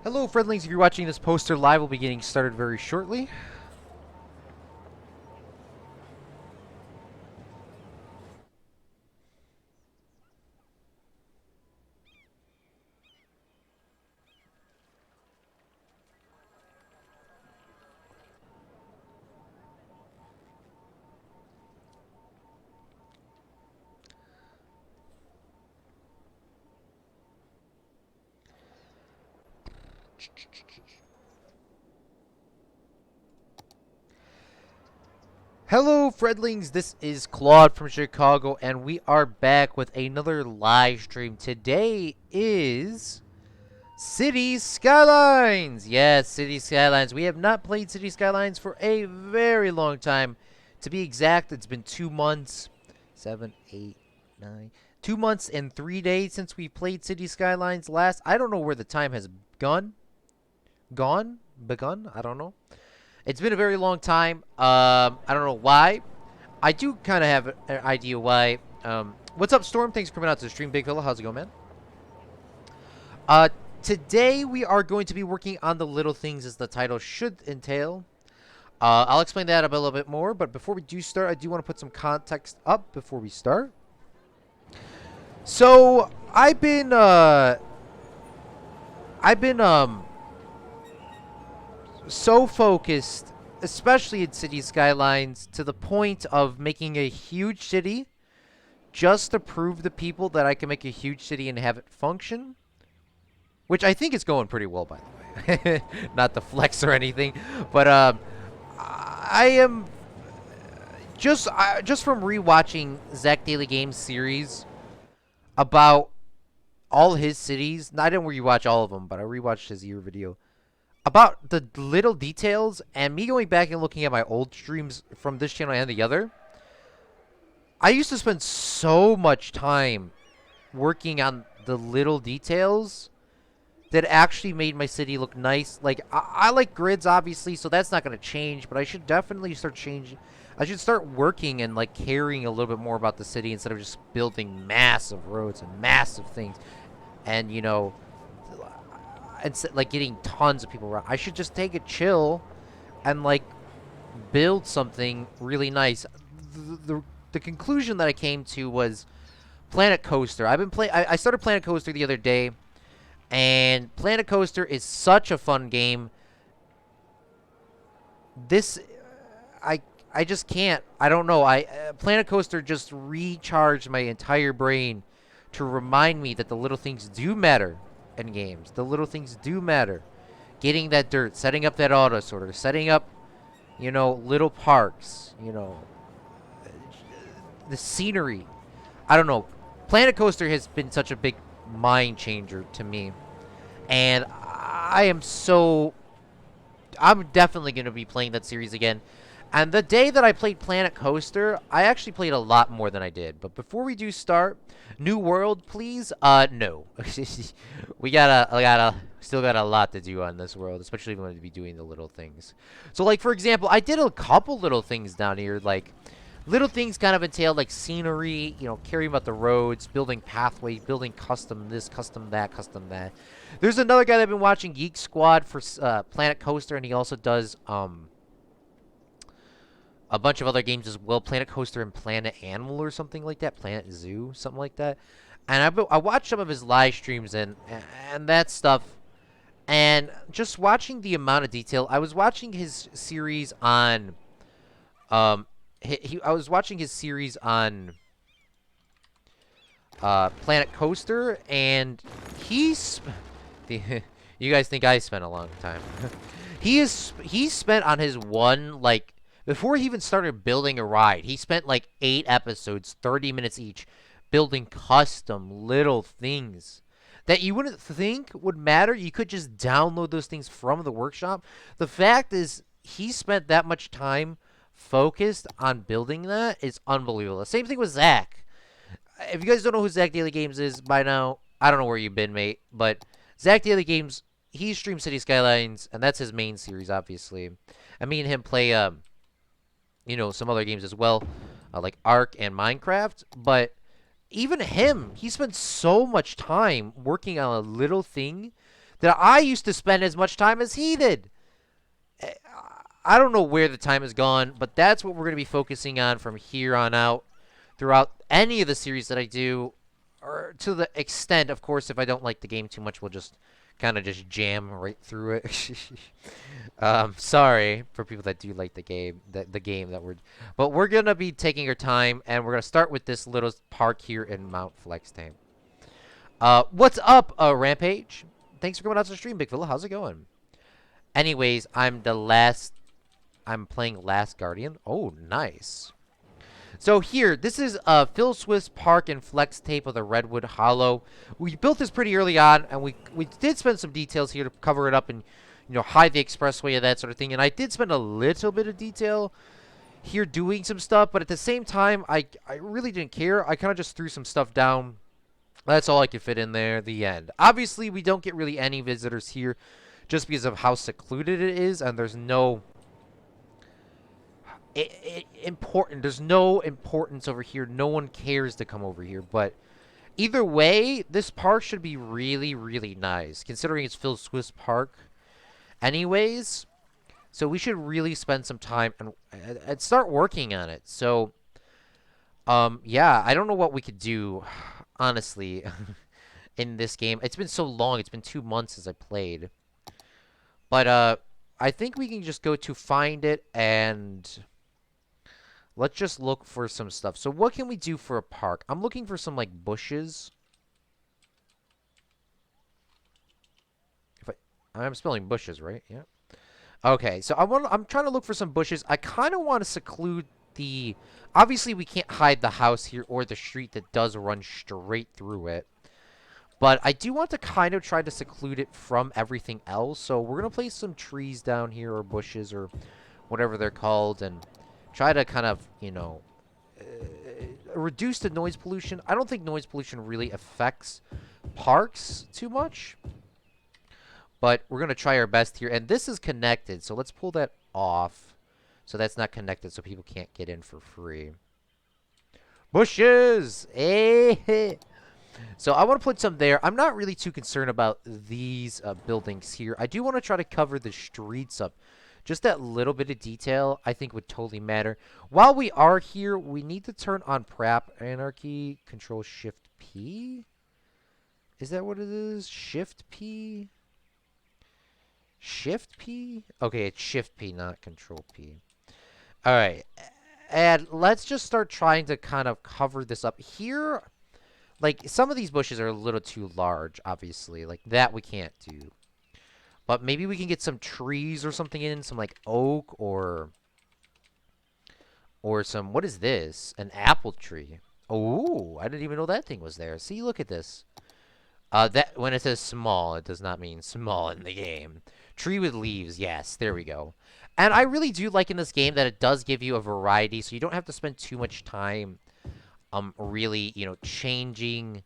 Hello, friendlies. If you're watching this poster live, we'll be getting started very shortly. Hello, friendlings. This is Claude from Chicago, and we are back with another live stream. Today is City Skylines. Yes, City Skylines. We have not played City Skylines for a very long time. To be exact, it's been 2 months, 7, 8, 9, 2 months and 3 days since we played City Skylines last. I don't know where the time has gone. Begun? I don't know. It's been a very long time. I don't know why. I do kind of have an idea why. What's up, Storm? Thanks for coming out to the stream, Big Fella. How's it going, man? Uh, Today we are going to be working on the little things as the title should entail. I'll explain that a little bit more, but before we do start, I do want to put some context up before we start. So I've been so focused, especially in City Skylines, to the point of making a huge city just to prove to people that I can make a huge city and have it function. Which I think is going pretty well, by the way. Not to flex or anything, but I am just from rewatching Zach Daily Games series about all his cities. I didn't rewatch all of them, but I rewatched his year video about the little details, and me going back and looking at my old streams from this channel and the other. I used to spend so much time working on the little details that actually made my city look nice. Like, I like grids, obviously, so that's not going to change, but I should definitely start changing. I should start working and, like, caring a little bit more about the city instead of just building massive roads and massive things. And, you know, and, like, getting tons of people around. I should just take a chill and, like, build something really nice. The conclusion that I came to was Planet Coaster. I started Planet Coaster the other day. And Planet Coaster is such a fun game. I just can't. I don't know. Planet Coaster just recharged my entire brain to remind me that the little things do matter in games. The little things do matter. Getting that dirt, setting up that auto sorter, setting up, you know, little parks, you know, the scenery. I don't know. Planet Coaster has been such a big mind changer to me, and I'm definitely going to be playing that series again. And the day that I played Planet Coaster, I actually played a lot more than I did. But before we do start, new world, please. No. We still got a lot to do on this world, especially when we be doing the little things. So, like, for example, I did a couple little things down here, like little things kind of entail, like, scenery, you know, caring about the roads, building pathways, building custom this, custom that, custom that. There's another guy that I've been watching, Geek Squad, for Planet Coaster, and he also does a bunch of other games as well, Planet Coaster and Planet Animal or something like that, Planet Zoo, something like that. And I watched some of his live streams and that stuff, and just watching the amount of detail. I was watching his series on I was watching his series on Planet Coaster, and you guys think I spent a long time. He spent on his one, like, before he even started building a ride, he spent like 8 episodes, 30 minutes each, building custom little things that you wouldn't think would matter. You could just download those things from the workshop. The fact is, he spent that much time focused on building that is unbelievable. Same thing with Zach. If you guys don't know who Zach Daily Games is by now, I don't know where you've been, mate. But Zach Daily Games, he streams City Skylines, and that's his main series, obviously. And me and him play, you know, some other games as well, like Ark and Minecraft. But even him, he spent so much time working on a little thing that I used to spend as much time as he did. I don't know where the time has gone, but that's what we're going to be focusing on from here on out throughout any of the series that I do, or to the extent, of course, if I don't like the game too much, we'll just kind of just jam right through it. Sorry for people that do like the game, but we're gonna be taking our time, and we're gonna start with this little park here in Mount Flextame. What's up, Rampage? Thanks for coming out to the stream, Big Fella. How's it going? Anyways, I'm playing Last Guardian. Oh, nice. So here, this is Phil Swift's park and flex tape of the Redwood Hollow. We built this pretty early on, and we did spend some details here to cover it up and, you know, hide the expressway and that sort of thing. And I did spend a little bit of detail here doing some stuff, but at the same time, I really didn't care. I kind of just threw some stuff down. That's all I could fit in there. The end. Obviously, we don't get really any visitors here just because of how secluded it is, and there's no there's no importance over here. No one cares to come over here, but either way, this park should be really, really nice, considering it's Phil Swift's park anyways. So we should really spend some time and start working on it. So, yeah, I don't know what we could do, honestly, in this game. It's been so long. It's been 2 months since I played. But, I think we can just go to find it, and let's just look for some stuff. So what can we do for a park? I'm looking for some, like, bushes. I'm spelling bushes, right? Yeah. Okay, so I'm trying to look for some bushes. I kind of want to seclude the... Obviously, we can't hide the house here or the street that does run straight through it. But I do want to kind of try to seclude it from everything else. So we're going to place some trees down here, or bushes, or whatever they're called, and try to kind of, you know, reduce the noise pollution. I don't think noise pollution really affects parks too much. But we're going to try our best here. And this is connected, so let's pull that off. So that's not connected, so people can't get in for free. Bushes! Hey! So I want to put some there. I'm not really too concerned about these buildings here. I do want to try to cover the streets up. Just that little bit of detail, I think, would totally matter. While we are here, we need to turn on Prap Anarchy. Control Shift P? Is that what it is? Shift P? Shift P? Okay, it's Shift P, not Control P. Alright. And let's just start trying to kind of cover this up. Here, like, some of these bushes are a little too large, obviously. Like, that we can't do. But maybe we can get some trees or something in. Some, like, oak or some... What is this? An apple tree. Oh, I didn't even know that thing was there. See, look at this. That when it says small, it does not mean small in the game. Tree with leaves, yes, there we go. And I really do like in this game that it does give you a variety, so you don't have to spend too much time, really, you know, changing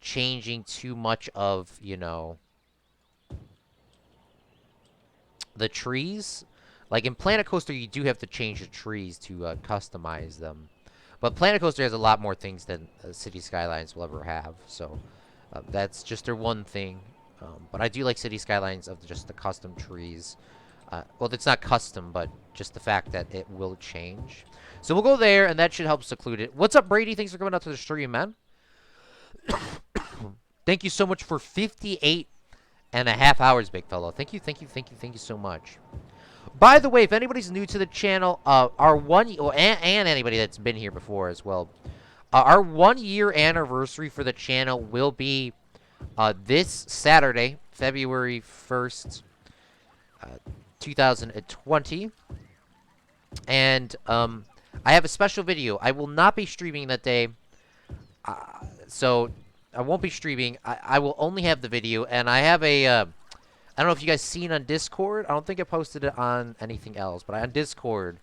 too much of, you know, the trees. Like in Planet Coaster, you do have to change the trees to customize them. But Planet Coaster has a lot more things than City Skylines will ever have, so that's just their one thing. But I do like City Skylines of just the custom trees. Well, it's not custom, but just the fact that it will change. So we'll go there, and that should help seclude it. What's up, Brady? Thanks for coming out to the stream, man. Thank you so much for 58.5 hours, big fellow. Thank you so much. By the way, if anybody's new to the channel, and anybody that's been here before as well, our 1-year anniversary for the channel will be this Saturday, February 1st, 2020. And I have a special video. I will not be streaming that day, so I won't be streaming. I will only have the video, and I have a... I don't know if you guys seen on Discord. I don't think I posted it on anything else, but on Discord,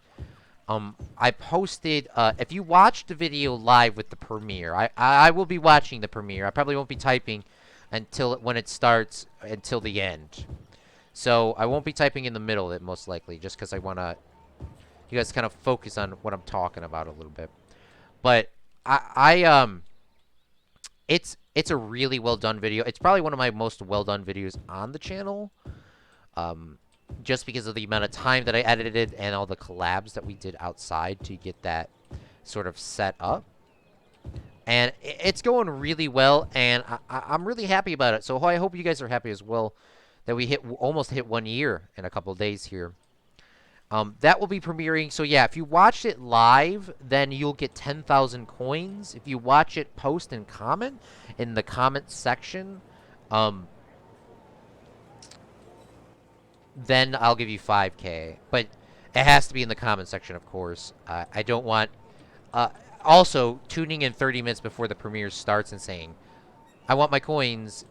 I posted, if you watched the video live with the premiere, I will be watching the premiere. I probably won't be typing until when it starts until the end. So I won't be typing in the middle of it, most likely, just because I want to, you guys kind of focus on what I'm talking about a little bit. But It's a really well done video. It's probably one of my most well done videos on the channel. Um, just because of the amount of time that I edited and all the collabs that we did outside to get that sort of set up. And it's going really well, and I'm really happy about it. So I hope you guys are happy as well that we almost hit 1 year in a couple of days here. That will be premiering. So yeah, if you watch it live, then you'll get 10,000 coins. If you watch it post and comment in the comment section, then I'll give you 5K. But it has to be in the comment section, of course. I don't want... also, tuning in 30 minutes before the premiere starts and saying, I want my coins.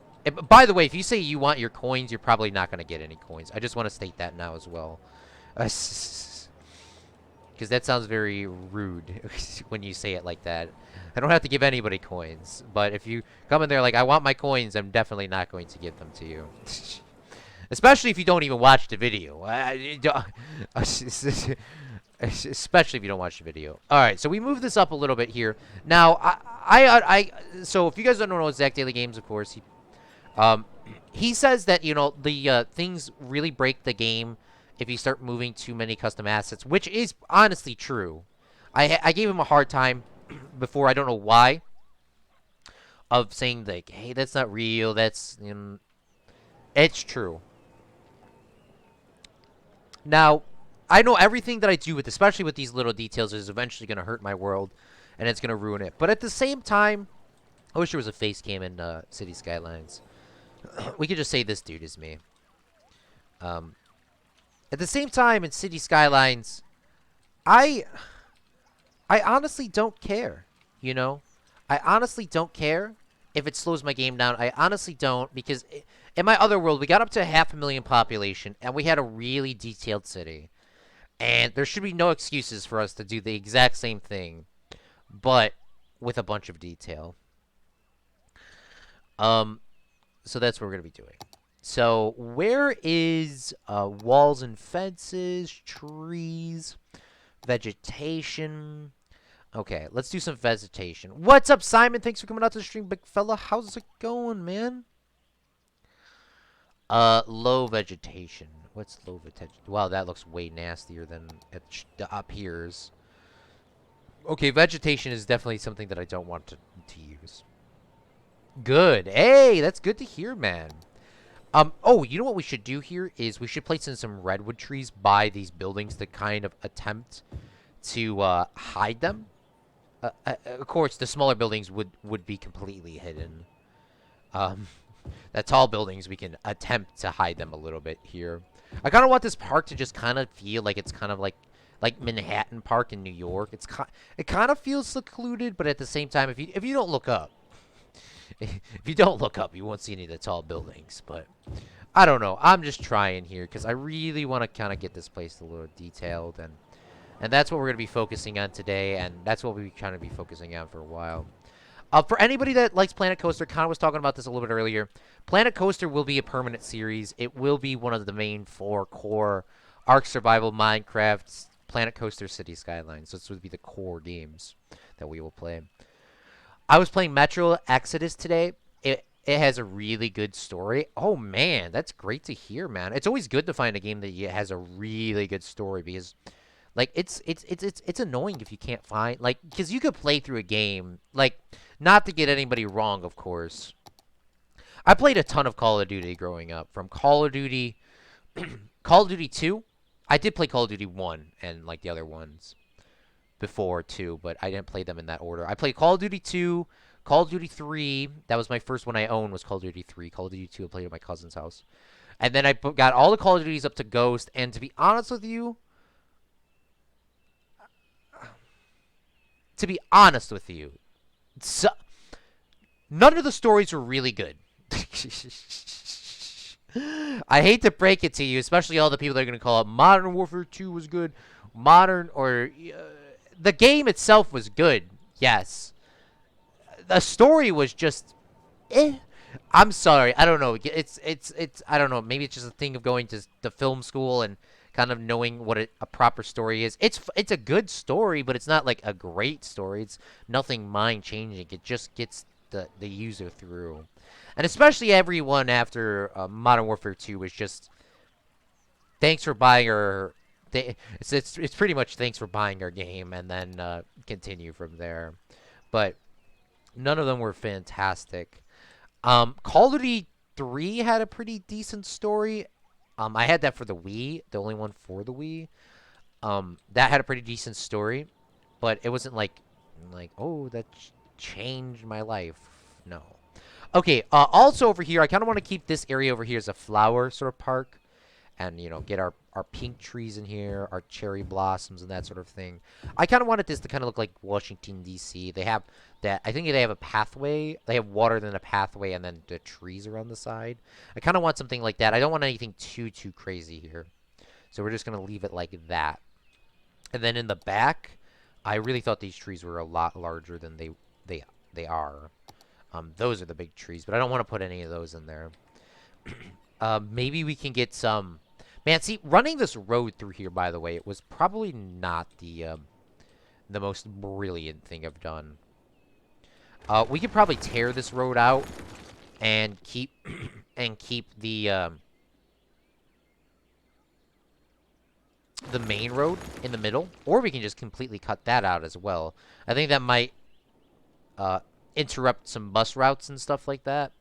By the way, if you say you want your coins, you're probably not going to get any coins. I just want to state that now as well. Because that sounds very rude when you say it like that. I don't have to give anybody coins. But if you come in there like, I want my coins, I'm definitely not going to give them to you. Especially if you don't even watch the video. Especially if you don't watch the video. All right, so we move this up a little bit here. Now, so if you guys don't know Zach Daily Games, of course, he says that, you know, the things really break the game if you start moving too many custom assets, which is honestly true. I gave him a hard time before, I don't know why, of saying, like, hey, that's not real, that's, it's true. Now, I know everything that I do with, especially with these little details, is eventually going to hurt my world, and it's going to ruin it. But at the same time, I wish there was a face cam in City Skylines. We could just say this dude is me. At the same time, in City Skylines, I honestly don't care, you know? I honestly don't care if it slows my game down. I honestly don't, because in my other world, we got up to 500,000 population, and we had a really detailed city. And there should be no excuses for us to do the exact same thing, but with a bunch of detail. So that's what we're going to be doing. So where is walls and fences, trees, vegetation? Okay, let's do some vegetation. What's up, Simon? Thanks for coming out to the stream, big fella. How's it going, man? Low vegetation. What's low vegetation? Wow, that looks way nastier than up here's. Okay, vegetation is definitely something that I don't want to use. Good. Hey, that's good to hear, man. Oh, you know what we should do here is we should place in some redwood trees by these buildings to kind of attempt to hide them. Of course, the smaller buildings would be completely hidden. The tall buildings, we can attempt to hide them a little bit here. I kind of want this park to just kind of feel like it's kind of like Manhattan Park in New York. It kind of feels secluded, but at the same time, if you don't look up, if you don't look up, you won't see any of the tall buildings. But I don't know. I'm just trying here because I really want to kind of get this place a little detailed, and that's what we're going to be focusing on today, and that's what we're trying to be focusing on for a while. For anybody that likes Planet Coaster, Connor was talking about this a little bit earlier. Planet Coaster will be a permanent series. It will be one of the main 4 core Ark Survival, Minecraft, Planet Coaster, City Skylines. So this would be the core games that we will play. I was playing Metro Exodus today. It has a really good story. Oh, man, that's great to hear, man. It's always good to find a game that has a really good story because... like, it's annoying if you can't find... like, because you could play through a game... like, not to get anybody wrong, of course. I played a ton of Call of Duty growing up. From Call of Duty... Call of Duty 2. I did play Call of Duty 1 and, like, the other ones before, too. But I didn't play them in that order. I played Call of Duty 2, Call of Duty 3. That was my first one I owned was Call of Duty 3. Call of Duty 2 I played at my cousin's house. And then I got all the Call of Duties up to Ghost. And to be honest with you... so, none of the stories were really good. I hate to break it to you, especially all the people that are going to call it Modern Warfare 2 was good. The game itself was good, yes. The story was just, I'm sorry, I don't know. It's I don't know. Maybe it's just a thing of going to the film school and kind of knowing what a proper story is. It's a good story, but it's not like a great story. It's nothing mind-changing. It just gets the user through, and especially everyone after Modern Warfare 2 was just thanks for buying our. It's pretty much thanks for buying our game, and then continue from there. But none of them were fantastic. Call of Duty 3 had a pretty decent story. I had that for the Wii, the only one for the Wii. That had a pretty decent story, but it wasn't like oh that changed my life. No. Okay. Also over here, I kind of want to keep this area over here as a flower sort of park, and get our pink trees in here, our cherry blossoms and that sort of thing. I kind of wanted this to kind of look like Washington D.C. They have that. I think they have a pathway. They have water, then a pathway, and then the trees around the side. I kind of want something like that. I don't want anything too crazy here, so we're just gonna leave it like that. And then in the back, I really thought these trees were a lot larger than they are. Those are the big trees, but I don't want to put any of those in there. Maybe we can get some. Man, see, running this road through here, by the way, it was probably not the most brilliant thing I've done. We could probably tear this road out and keep the main road in the middle, or we can just completely cut that out as well. I think that might interrupt some bus routes and stuff like that.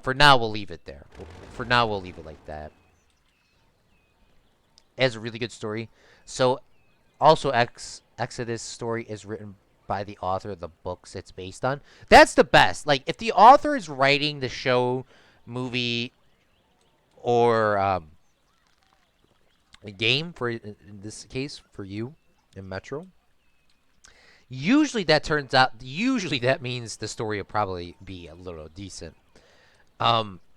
For now, we'll leave it there. For now, we'll leave it like that. It has a really good story. So, also, Exodus story is written by the author of the books it's based on. That's the best. Like, if the author is writing the show, movie, or a game, for in this case, for you in Metro, usually that means the story will probably be a little decent.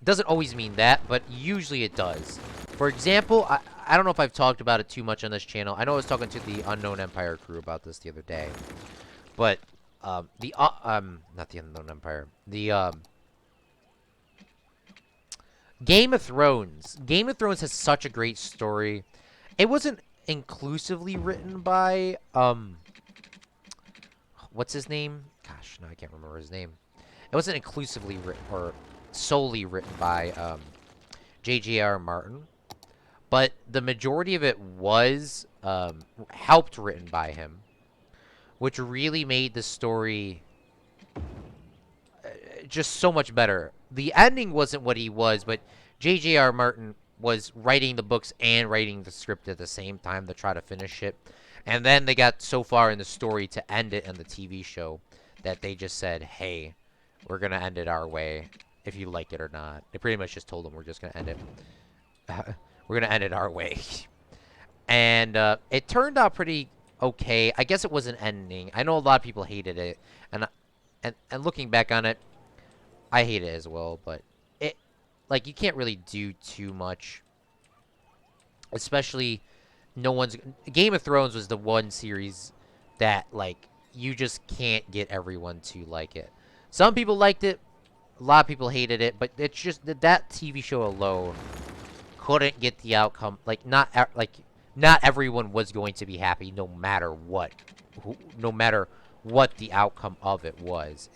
Doesn't always mean that, but usually it does. For example, I don't know if I've talked about it too much on this channel. I know I was talking to the Unknown Empire crew about this the other day. But, not the Unknown Empire. The, Game of Thrones. Game of Thrones has such a great story. It wasn't inclusively written by, what's his name? Gosh, no, I can't remember his name. It wasn't inclusively written, or solely written by J.J.R. Martin, but the majority of it was helped written by him, which really made the story just so much better. The ending wasn't what he was, but J.J.R. Martin was writing the books and writing the script at the same time to try to finish it. And then they got so far in the story to end it in the TV show that they just said, hey, we're going to end it our way, if you like it or not. They pretty much just told them we're just going to end it. We're going to end it our way. And it turned out pretty okay. I guess it was an ending. I know a lot of people hated it. And looking back on it, I hate it as well. But it, like, you can't really do too much. Especially, Game of Thrones was the one series that, like, you just can't get everyone to like it. Some people liked it. A lot of people hated it, but it's just that TV show alone couldn't get the outcome. Like, not everyone was going to be happy, no matter what, no matter what the outcome of it was.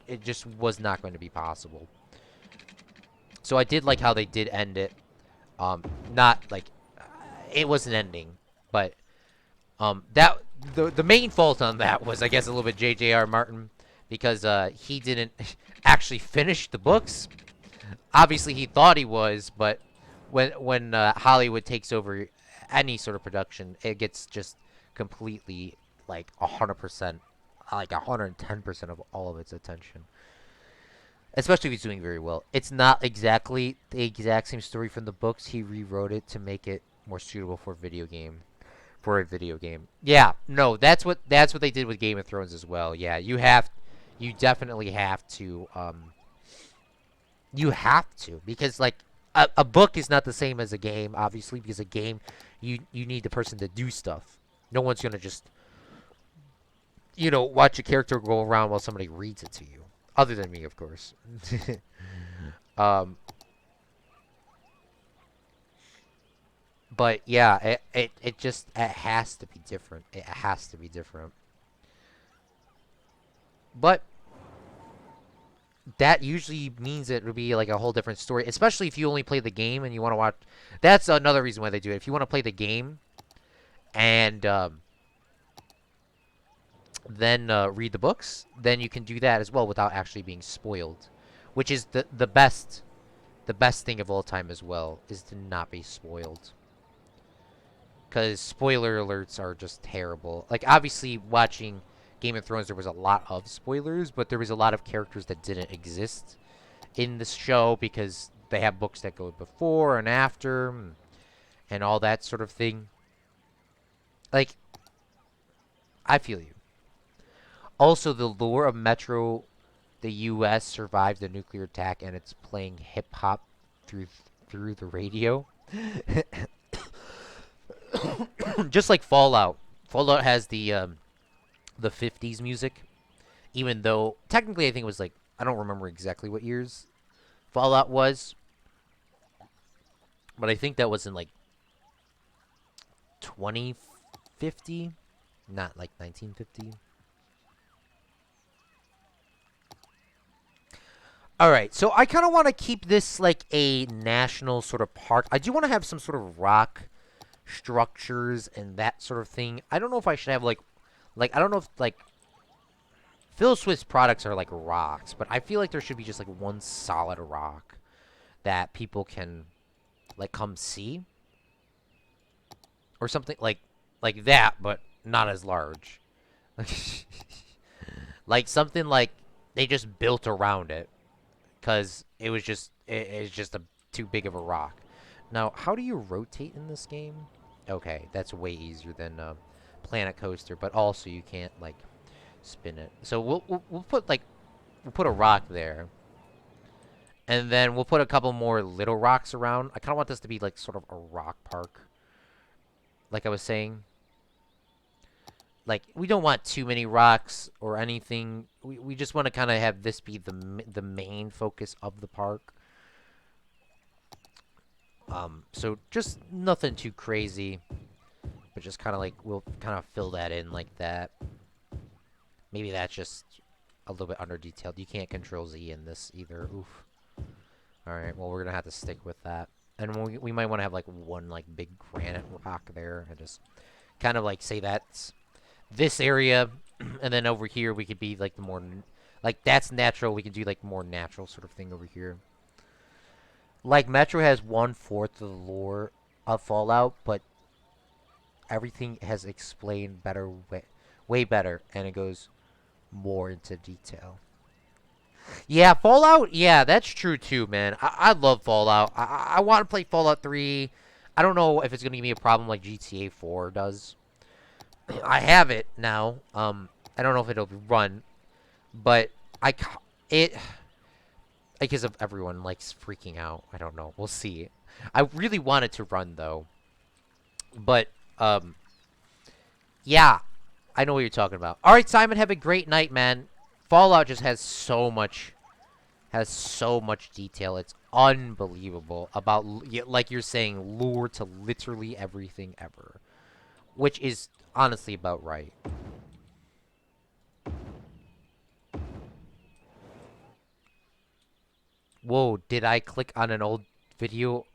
It just was not going to be possible. So I did like how they did end it. Not like it was an ending, but that the main fault on that was, I guess, a little bit J.J.R. Martin. Because he didn't actually finish the books. Obviously, he thought he was, but when Hollywood takes over any sort of production, it gets just completely, like, 100%, like 110% of all of its attention. Especially if he's doing very well. It's not exactly the exact same story from the books. He rewrote it to make it more suitable for a video game. Yeah, no, that's what they did with Game of Thrones as well. Yeah, you definitely have to, because, like, a book is not the same as a game, obviously, because a game, you need the person to do stuff. No one's gonna just, watch a character go around while somebody reads it to you. Other than me, of course. But, yeah, it has to be different. It has to be different. But that usually means it would be like a whole different story, especially if you only play the game and you want to watch. That's another reason why they do it. If you want to play the game and then read the books, then you can do that as well without actually being spoiled, which is the best thing of all time as well is to not be spoiled. Because spoiler alerts are just terrible. Like obviously watching Game of Thrones, there was a lot of spoilers, but there was a lot of characters that didn't exist in the show because they have books that go before and after and all that sort of thing. Like, I feel you. Also, the lore of Metro, the U.S. survived the nuclear attack, and it's playing hip hop through through the radio, just like Fallout. Fallout has the '50s music, even though technically I think it was like I don't remember exactly what years Fallout was, but I think that was in like 2050, not like 1950. All right, so I kind of want to keep this like a national sort of park. I do want to have some sort of rock structures and that sort of thing. I don't know if I should have like I don't know if like Phil Swift's products are like rocks, but I feel like there should be just like one solid rock that people can like come see or something like that, but not as large. Like something like they just built around it because it's just a too big of a rock. Now, how do you rotate in this game? Okay, that's way easier than Planet Coaster, but also you can't like spin it. So we'll put like we'll put a rock there, and then we'll put a couple more little rocks around. I kind of want this to be like sort of a rock park, like I was saying. Like we don't want too many rocks or anything. We just want to kind of have this be the main focus of the park. So just nothing too crazy, but just kind of like we'll kind of fill that in like that. Maybe that's just a little bit under detailed. You can't control Z in this either. Oof. All right. Well, we're gonna have to stick with that, and we might want to have like one like big granite rock there, and just kind of like say that's this area, and then over here we could be like the more like that's natural. We can do like more natural sort of thing over here. Like Metro has 1/4 of the lore of Fallout, but everything has explained better, way better, and it goes more into detail. Yeah, Fallout. Yeah, that's true too, man. I love Fallout. I want to play Fallout 3. I don't know if it's gonna give me a problem like GTA 4 does. I have it now. I don't know if it'll run, but it because of everyone likes freaking out. I don't know. We'll see. I really want it to run though, but yeah, I know what you're talking about. All right, Simon, have a great night, man. Fallout just has so much detail. It's unbelievable about like you're saying, lure to literally everything ever, which is honestly about right. Whoa, did I click on an old video?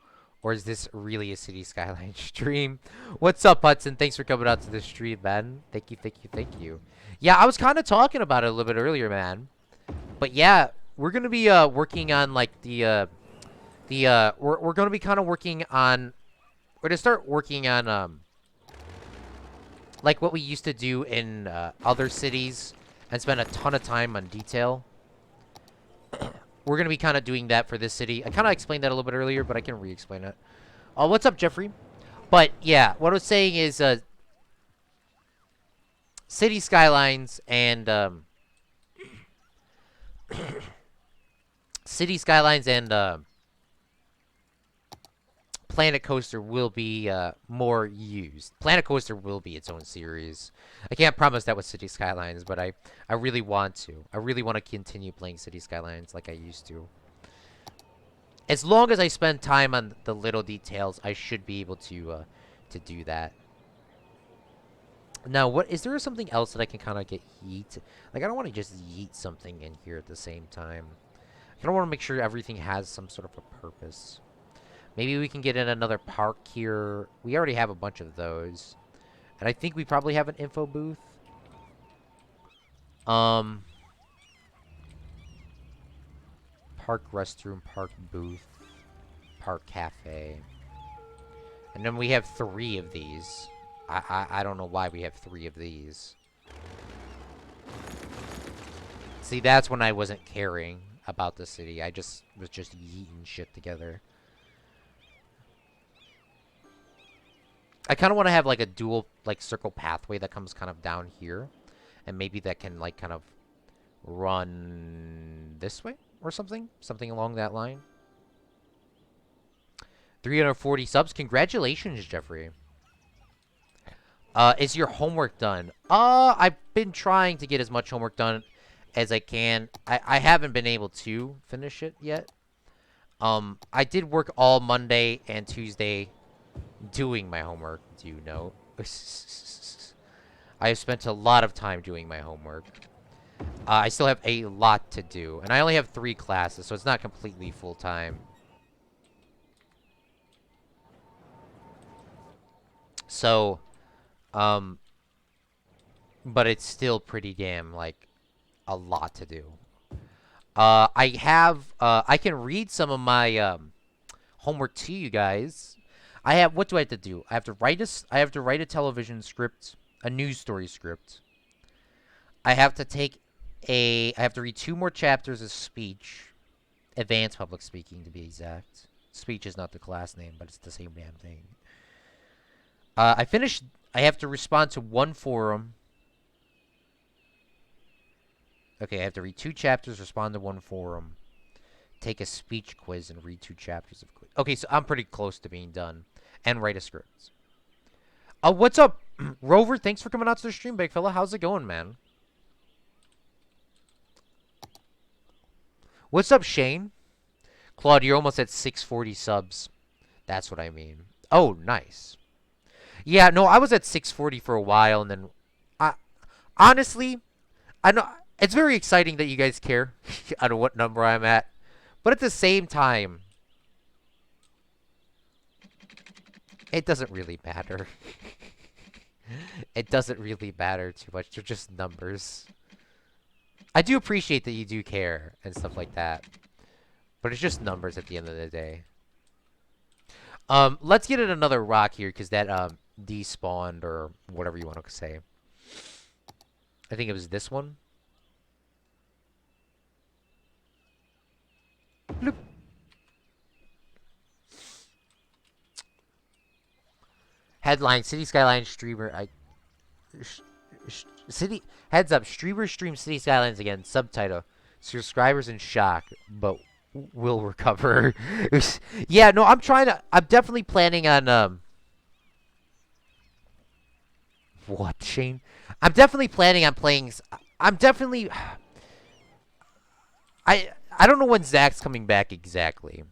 Or is this really a City Skyline stream? What's up, Hudson? Thanks for coming out to the stream, man. Thank you, thank you, thank you. Yeah, I was kind of talking about it a little bit earlier, man. But yeah, we're gonna be working on like we're gonna be kind of working on we're gonna start working on like what we used to do in other cities and spend a ton of time on detail. We're going to be kind of doing that for this city. I kind of explained that a little bit earlier, but I can re-explain it. What's up, Jeffrey? But yeah, what I was saying is City Skylines and City Skylines and Planet Coaster will be more used. Planet Coaster will be its own series. I can't promise that with City Skylines, but I really want to. I really want to continue playing City Skylines like I used to. As long as I spend time on the little details, I should be able to do that. Now, what is there something else that I can kind of get yeet? Like I don't want to just yeet something in here at the same time. I want to make sure everything has some sort of a purpose. Maybe we can get in another park here. We already have a bunch of those. And I think we probably have an info booth. Park restroom, park booth, park cafe. And then we have 3 of these. I don't know why we have 3 of these. See, that's when I wasn't caring about the city. I was just yeeting shit together. I kind of want to have like a dual like circle pathway that comes kind of down here, and maybe that can like kind of run this way or something along that line. 340 subs. Congratulations, Jeffrey. Is your homework done? I've been trying to get as much homework done as I can. I haven't been able to finish it yet. I did work all Monday and Tuesday doing my homework, do you know? I have spent a lot of time doing my homework. I still have a lot to do, and I only have 3 classes, so it's not completely full-time. So, but it's still pretty damn, like, a lot to do. I can read some of my, homework to you guys. What do I have to do? I have to write a television script, a news story script. I have to read 2 more chapters of speech. Advanced public speaking, to be exact. Speech is not the class name, but it's the same damn thing. I have to respond to 1 forum. Okay, I have to read 2 chapters, respond to 1 forum. Take a speech quiz and read 2 chapters of quiz. Okay, so I'm pretty close to being done. And write a script. What's up, Rover? Thanks for coming out to the stream, big fella. How's it going, man? What's up, Shane? Claude, you're almost at 640 subs. That's what I mean. Oh, nice. Yeah, no, I was at 640 for a while, and then... honestly, I know... It's very exciting that you guys care on what number I'm at. But at the same time... It doesn't really matter. It doesn't really matter too much. They're just numbers. I do appreciate that you do care and stuff like that. But it's just numbers at the end of the day. Let's get in another rock here because that despawned or whatever you want to say. I think it was this one. Bloop. Headline: City Skylines streamer. Heads up: streamer streams City Skylines again. Subtitle: subscribers in shock, but will recover. Yeah, no, I'm definitely planning on what, Shane? I'm definitely planning on playing. I don't know when Zach's coming back exactly,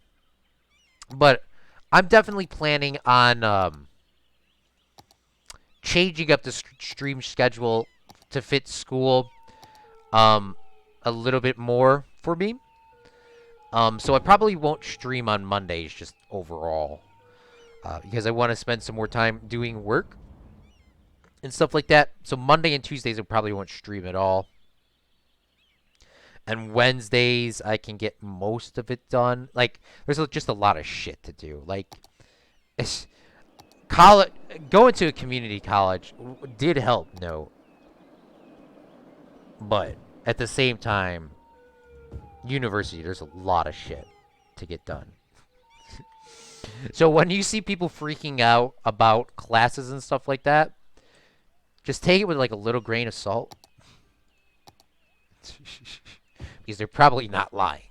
but I'm definitely planning on changing up the stream schedule to fit school a little bit more for me. So I probably won't stream on Mondays just overall because I want to spend some more time doing work and stuff like that. So Monday and Tuesdays I probably won't stream at all. And Wednesdays I can get most of it done. Like, there's just a lot of shit to do. Like, going to a community college did help, no. But at the same time, university, there's a lot of shit to get done. So when you see people freaking out about classes and stuff like that, just take it with like a little grain of salt. Because they're probably not lying.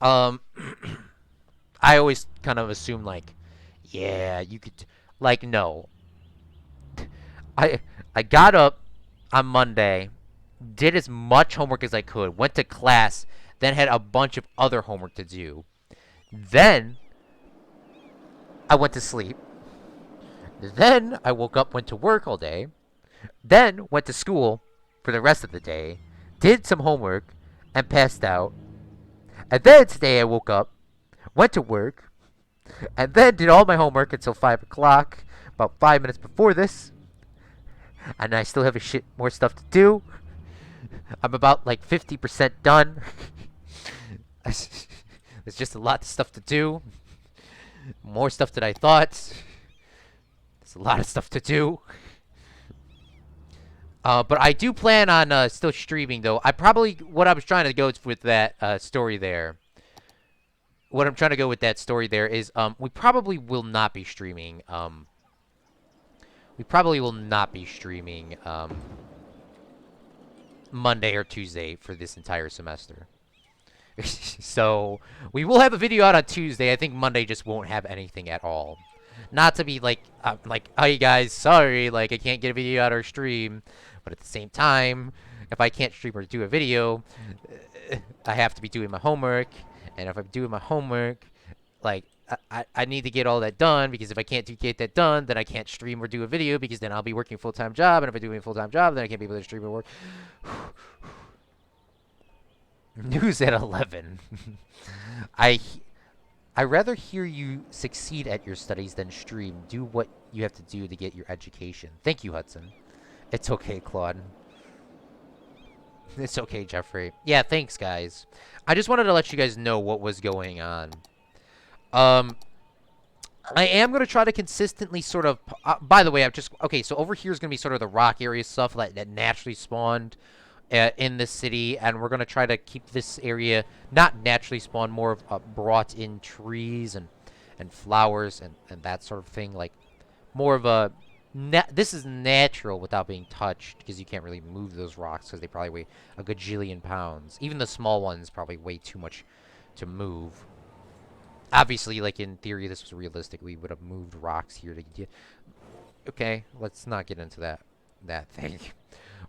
I always kind of assume like, yeah, you could, like, no. I got up on Monday, did as much homework as I could, went to class, then had a bunch of other homework to do. Then I went to sleep. Then I woke up, went to work all day. Then went to school. for the rest of the day, did some homework, and passed out. And then today I woke up, went to work, and then did all my homework until 5 o'clock, about 5 minutes before this. And I still have a shit more stuff to do. I'm about like 50% done. There's just a lot of stuff to do. More stuff than I thought. There's a lot of stuff to do. But I do plan on still streaming, though. What I was trying to go with that story there. What I'm trying to go with that story there is we probably will not be streaming. Monday or Tuesday for this entire semester. So we will have a video out on Tuesday. I think Monday just won't have anything at all. Not to be like, hey guys, sorry, like I can't get a video out or stream. But at the same time, if I can't stream or do a video, I have to be doing my homework. And if I'm doing my homework, like I need to get all that done, because if I can't get that done, then I can't stream or do a video, because then I'll be working a full-time job, and if I'm doing a full-time job, then I can't be able to stream or work. News at 11. I rather hear you succeed at your studies than stream. Do what you have to do to get your education. Thank you, Hudson. It's okay, Claude. It's okay, Jeffrey. Yeah, thanks, guys. I just wanted to let you guys know what was going on. I am going to try to consistently sort of... by the way, okay, so over here is going to be sort of the rock area stuff that naturally spawned in this city, and we're going to try to keep this area not naturally spawned, more of brought in trees and flowers and that sort of thing. Like, more of a... this is natural without being touched, because you can't really move those rocks, because they probably weigh a gajillion pounds. Even the small ones probably weigh too much to move. Obviously, like, in theory, this was realistic. We would have moved rocks here to get... Okay, let's not get into that thing.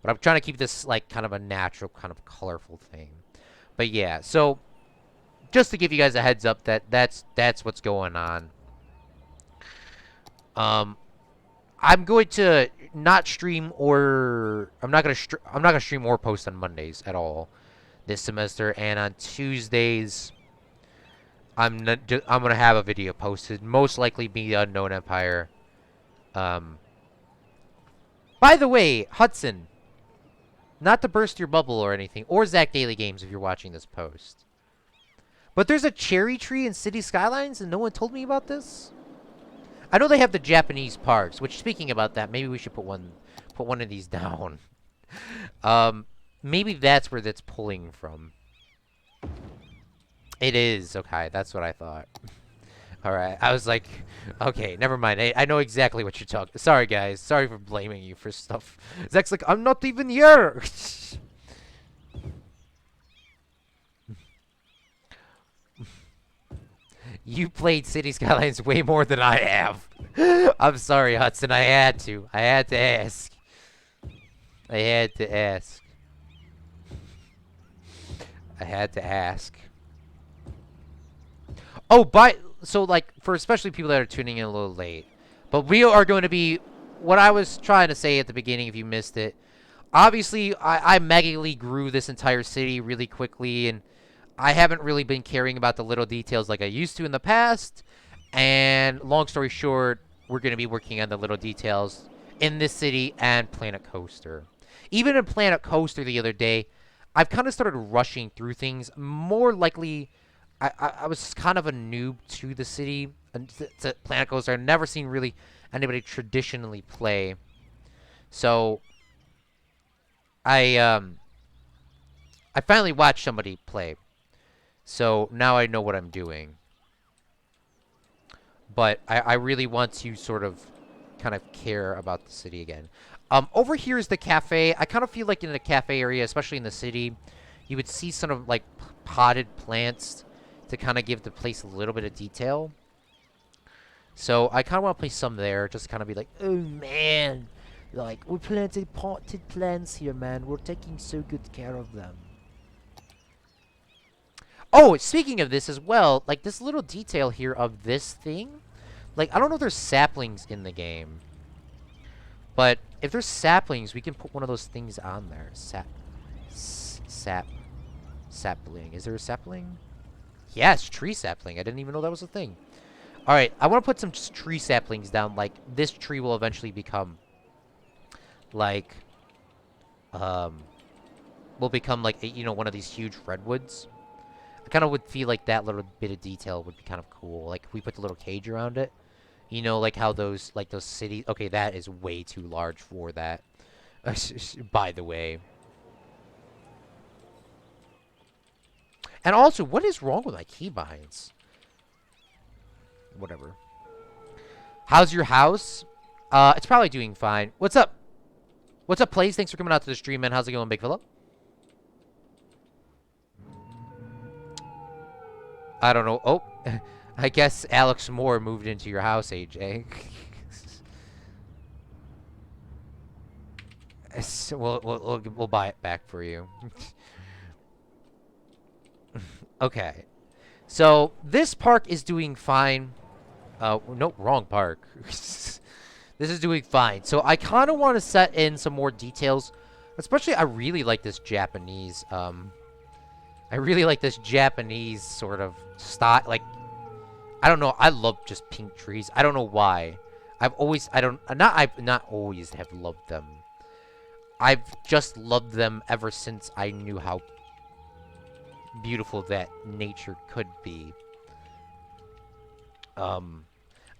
But I'm trying to keep this, like, kind of a natural, kind of colorful thing. But, yeah, so... just to give you guys a heads up that's what's going on. I'm going to not stream or... I'm not gonna stream or post on Mondays at all this semester. And on Tuesdays... I'm gonna have a video posted, most likely be Unknown Empire. By the way, Hudson, not to burst your bubble or anything, or Zach Daily Games if you're watching this post, but there's a cherry tree in City Skylines, and no one told me about this. I know they have the Japanese parks, which, speaking about that, maybe we should put one of these down. Maybe that's where that's pulling from. It is. Okay, that's what I thought. Alright, I was like, okay, never mind. I know exactly what you're talking... Sorry, guys. Sorry for blaming you for stuff. Zach's like, I'm not even here! You played City Skylines way more than I have. I'm sorry, Hudson. I had to. I had to ask. I had to ask. I had to ask. Oh, so, like, for especially people that are tuning in a little late, but we are going to be, what I was trying to say at the beginning, if you missed it, obviously, I megally grew this entire city really quickly, and I haven't really been caring about the little details like I used to in the past, and long story short, we're going to be working on the little details in this city and Planet Coaster. Even in Planet Coaster the other day, I've kind of started rushing through things, more likely... I was kind of a noob to the city, to Planet Coaster. I've never seen really anybody traditionally play. So, I finally watched somebody play. So, now I know what I'm doing. But I really want to sort of kind of care about the city again. Over here is the cafe. I kind of feel like in the cafe area, especially in the city, you would see sort of like potted plants to kind of give the place a little bit of detail. So I kind of want to place some there, just to kind of be like, oh man, like, we planted potted plants here, man. We're taking so good care of them. Oh, speaking of this as well, like this little detail here of this thing, like, I don't know if there's saplings in the game, But if there's saplings, we can put one of those things on there. Sapling. Is there a sapling? Yes, tree sapling. I didn't even know that was a thing. All right, I want to put some tree saplings down. Like, this tree will eventually become, like, one of these huge redwoods. I kind of would feel like that little bit of detail would be kind of cool. Like, if we put the little cage around it. You know, like how those cities... Okay, that is way too large for that. By the way. And also, what is wrong with my keybinds? Whatever. How's your house? It's probably doing fine. What's up? What's up, Plays? Thanks for coming out to the stream, man. How's it going, Big Phillip? I don't know. Oh, I guess Alex Moore moved into your house, AJ. We'll buy it back for you. Okay. So, this park is doing fine. No, wrong park. This is doing fine. So, I kind of want to set in some more details. Especially, I really like this Japanese, I really like this Japanese sort of style. Like, I don't know. I love just pink trees. I don't know why. I've not always have loved them. I've just loved them ever since I knew how beautiful that nature could be. I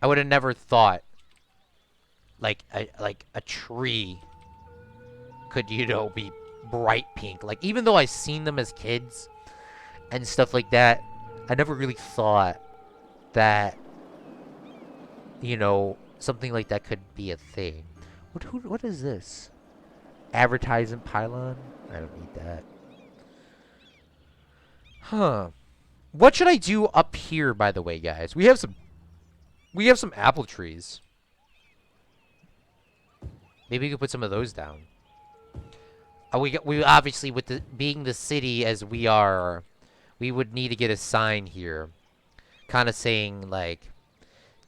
would have never thought like a tree could, you know, be bright pink. Like, even though I've seen them as kids and stuff like that, I never really thought that, you know, something like that could be a thing. What is this? Advertising pylon? I don't need that. Huh. What should I do up here, by the way, guys? We have some apple trees. Maybe we could put some of those down. We obviously, with being the city as we are, we would need to get a sign here, kind of saying like,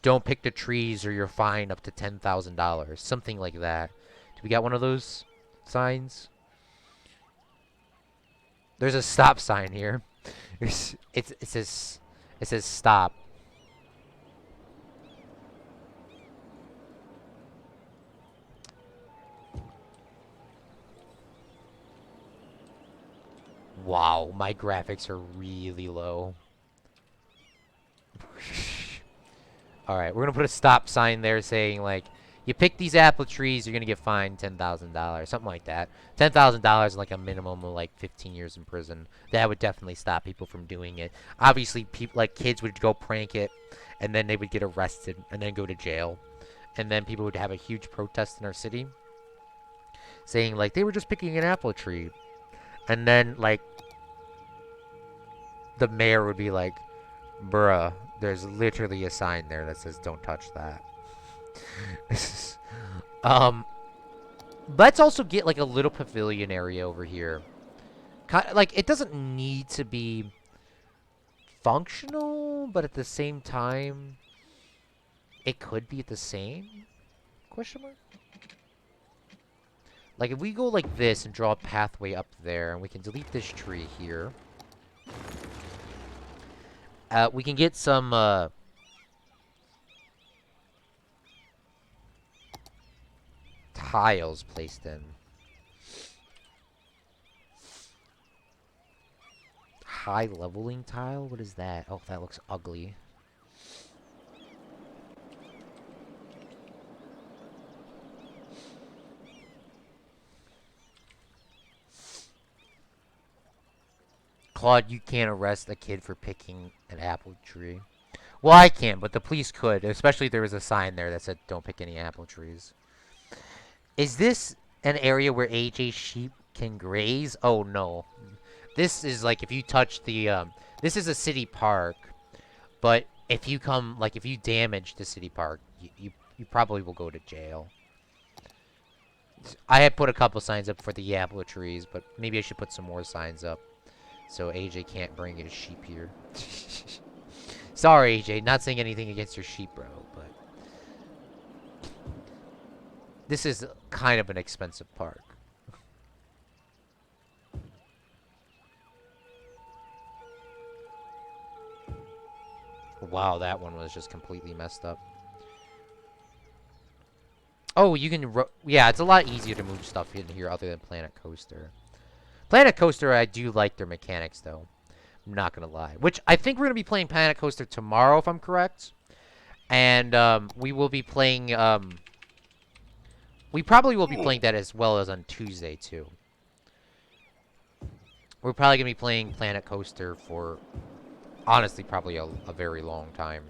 "Don't pick the trees or you're fined up to $10,000," something like that. Do we got one of those signs? There's a stop sign here. It says stop. Wow, my graphics are really low. Alright, we're gonna put a stop sign there saying, like, you pick these apple trees, you're gonna get fined $10,000. Something like that. $10,000 like a minimum of, like, 15 years in prison. That would definitely stop people from doing it. Obviously, people, like, kids would go prank it, and then they would get arrested, and then go to jail. And then people would have a huge protest in our city, saying, like, they were just picking an apple tree. And then, like, the mayor would be like, bruh, there's literally a sign there that says don't touch that. Let's also get, like, a little pavilion area over here. Like, it doesn't need to be functional, but at the same time, it could be the same? Question mark? Like, if we go like this and draw a pathway up there, and we can delete this tree here. We can get some, tiles placed in. High leveling tile? What is that? Oh, that looks ugly. Claude, you can't arrest a kid for picking an apple tree. Well, I can't, but the police could, especially if there was a sign there that said, don't pick any apple trees. Is this an area where AJ sheep can graze? Oh, no. This is, like, if you touch the, this is a city park, but if you come, like, if you damage the city park, you probably will go to jail. I had put a couple signs up for the apple trees, but maybe I should put some more signs up, so AJ can't bring his sheep here. Sorry, AJ. Not saying anything against your sheep, bro, but... This is kind of an expensive park. Wow, that one was just completely messed up. Oh, you can... Yeah, it's a lot easier to move stuff in here other than Planet Coaster. Planet Coaster, I do like their mechanics, though. I'm not going to lie. Which, I think we're going to be playing Planet Coaster tomorrow, if I'm correct. And we will be playing... we probably will be playing that as well as on Tuesday, too. We're probably going to be playing Planet Coaster for, honestly, probably a very long time.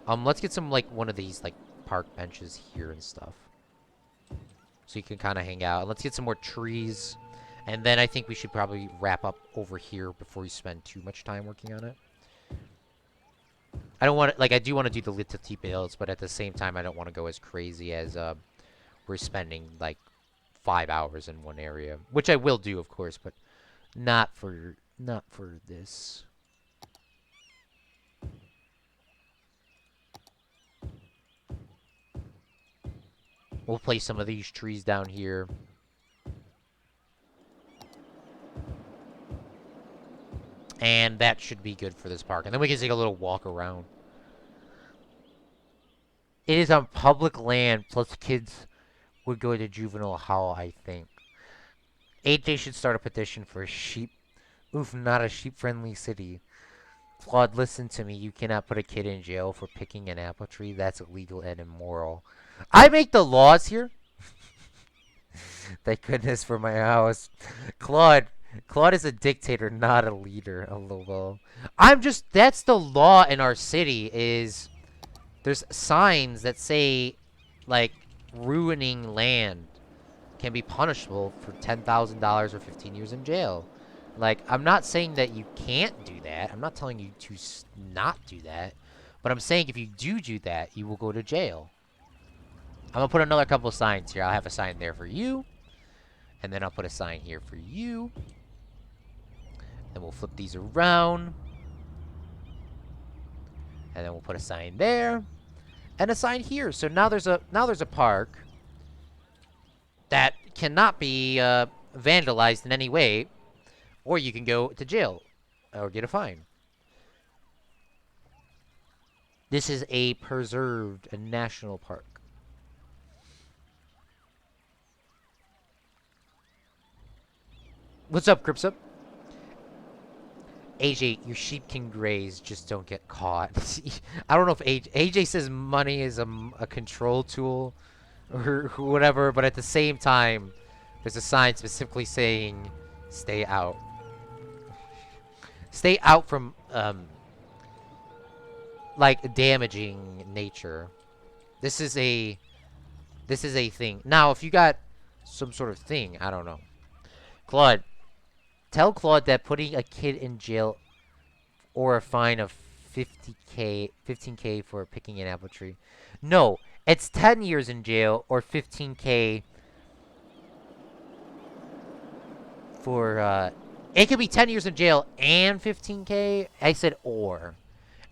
Let's get some, like, one of these, like, park benches here and stuff. So you can kind of hang out. And let's get some more trees. And then I think we should probably wrap up over here before we spend too much time working on it. I don't want to, like, I do want to do the little details, but at the same time, I don't want to go as crazy as we're spending, like, 5 hours in one area. Which I will do, of course, but not for this. We'll place some of these trees down here. And that should be good for this park. And then we can take a little walk around. It is on public land, plus kids would go to juvenile hall, I think. AJ should start a petition for a sheep. Oof, not a sheep-friendly city. Claude, listen to me. You cannot put a kid in jail for picking an apple tree. That's illegal and immoral. I make the laws here. Thank goodness for my house. Claude is a dictator, not a leader. LOL. That's the law in our city is there's signs that say, like, ruining land can be punishable for $10,000 or 15 years in jail. Like, I'm not saying that you can't do that. I'm not telling you to not do that. But I'm saying if you do that, you will go to jail. I'm going to put another couple of signs here. I'll have a sign there for you. And then I'll put a sign here for you. Then we'll flip these around. And then we'll put a sign there. And a sign here. So now there's a park that cannot be vandalized in any way. Or you can go to jail. Or get a fine. This is a preserved, a national park. What's up, Cripsup? AJ, your sheep can graze, just don't get caught. I don't know if AJ says money is a control tool or whatever, but at the same time, there's a sign specifically saying, stay out. Stay out from, like, damaging nature. This is a thing. Now, if you got some sort of thing, I don't know. Claude. Tell Claude that putting a kid in jail or a fine of 15K for picking an apple tree. No, it's 10 years in jail or 15K for, it could be 10 years in jail and 15K. I said or.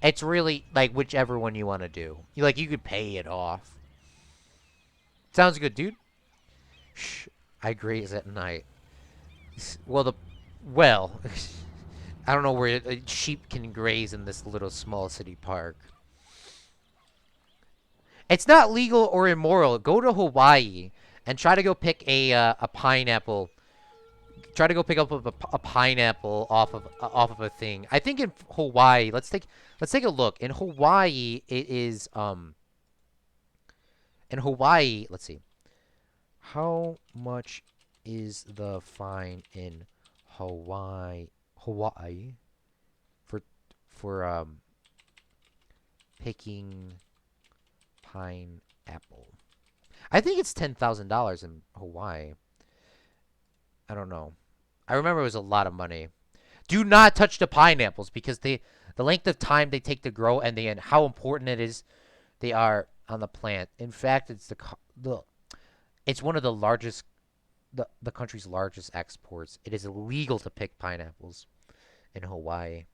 It's really, like, whichever one you want to do. You could pay it off. Sounds good, dude. Shh, I graze at night. Well, I don't know where sheep can graze in this little small city park. It's not legal or immoral. Go to Hawaii and try to go pick a pineapple. Try to go pick up a pineapple off of a thing. I think in Hawaii, let's take a look. In Hawaii, it is in Hawaii, let's see. How much is the fine in Hawaii for picking pineapple? I think it's $10,000 in Hawaii. I don't know. I remember it was a lot of money. Do not touch the pineapples because the length of time they take to grow and how important it is they are on the plant. In fact, it's one of the largest the country's largest exports. It is illegal to pick pineapples in Hawaii.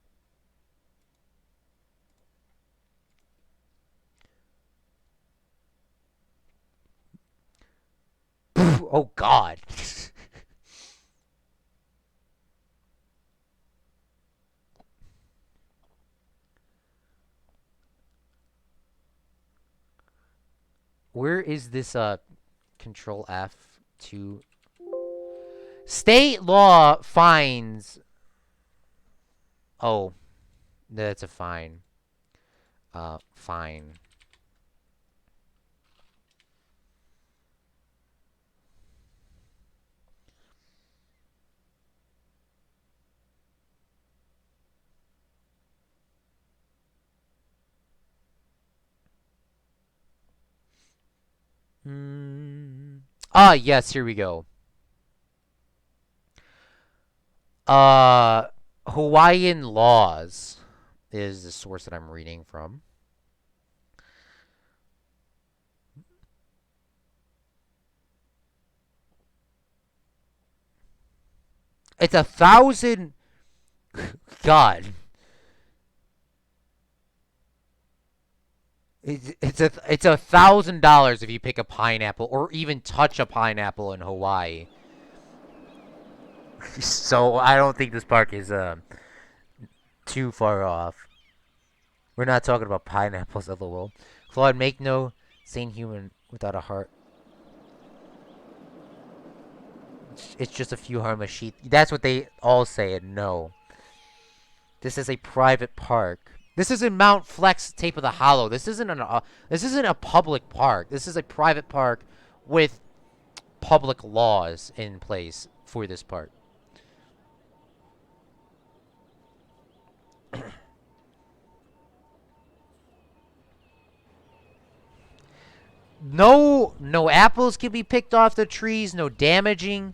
Oh God. Where is this control F to state law fines? Oh, that's a fine. Fine. Yes, here we go. Uh, Hawaiian laws is the source that I'm reading from. It's 1,000. God. It's $1,000 if you pick a pineapple or even touch a pineapple in Hawaii. So I don't think this park is too far off. We're not talking about pineapples, lol. Claude, make no sane human without a heart. It's just a few harmless sheep. That's what they all say, and no. This is a private park. This is in Mount Flex, Tape of the Hollow. This isn't a public park. This is a private park with public laws in place for this park. No apples can be picked off the trees. No damaging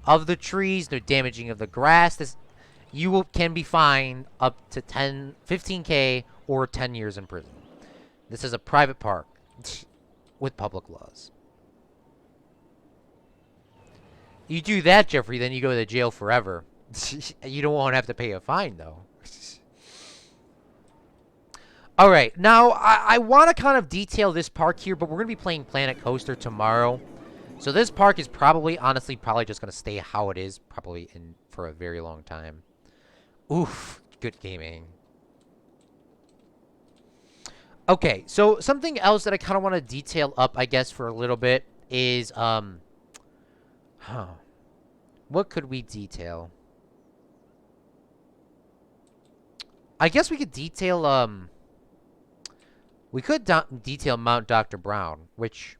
of the trees. No damaging of the grass. Can be fined up to 15K or 10 years in prison. This is a private park with public laws. You do that, Jeffrey, then you go to jail forever. You don't want to have to pay a fine, though. All right, now I want to kind of detail this park here, but we're going to be playing Planet Coaster tomorrow. So this park is honestly, just going to stay how it is, for a very long time. Oof, good gaming. Okay, so something else that I kind of want to detail up, I guess, for a little bit is, what could we detail? I guess we could detail, we could detail Mount Dr. Brown, which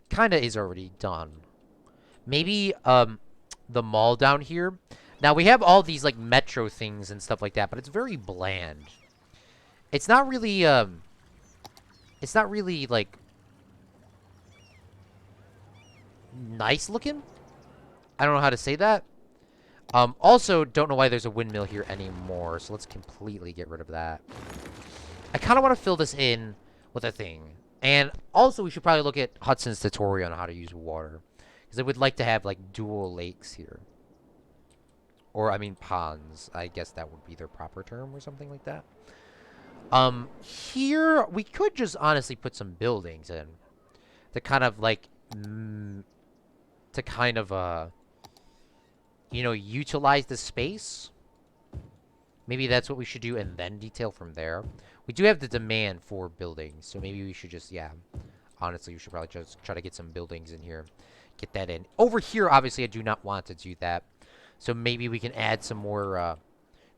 kind of is already done. Maybe, the mall down here. Now, we have all these, like, metro things and stuff like that, but it's very bland. It's not really, like, nice looking. I don't know how to say that. Also, don't know why there's a windmill here anymore, so let's completely get rid of that. I kind of want to fill this in with a thing. And also, we should probably look at Hudson's tutorial on how to use water. Because I would like to have, like, dual lakes here. Or, I mean, ponds. I guess that would be their proper term or something like that. Here, we could just honestly put some buildings in. To kind of, like, you know, utilize the space. Maybe that's what we should do and then detail from there. We do have the demand for buildings, so maybe we should just, yeah. Honestly, we should probably just try to get some buildings in here. Get that in. Over here, obviously, I do not want to do that. So maybe we can add some more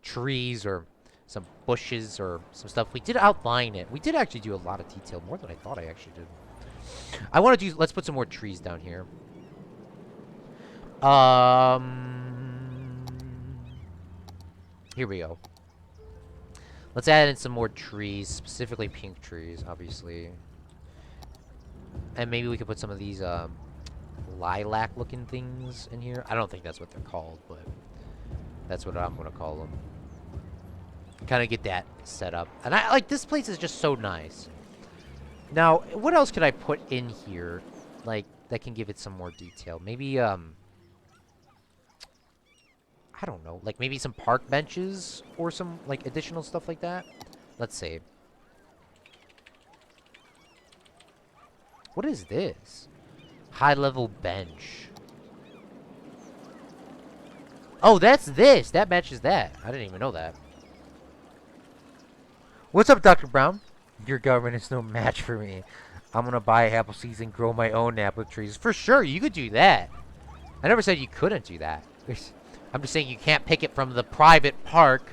trees or some bushes or some stuff. We did outline it. We did actually do a lot of detail, more than I thought I actually did. I want to do, let's put some more trees down here. Here we go. Let's add in some more trees, specifically pink trees, obviously. And maybe we could put some of these lilac-looking things in here. I don't think that's what they're called, but that's what I'm going to call them. Kind of get that set up. And I like, this place is just so nice. Now, what else could I put in here, like, that can give it some more detail? Maybe, I don't know, like maybe some park benches or some, like, additional stuff like that? Let's see. What is this? High-level bench. Oh, that's this. That matches that. I didn't even know that. What's up, Dr. Brown? Your government is no match for me. I'm gonna buy apple seeds and grow my own apple trees. For sure, you could do that. I never said you couldn't do that. I'm just saying you can't pick it from the private park.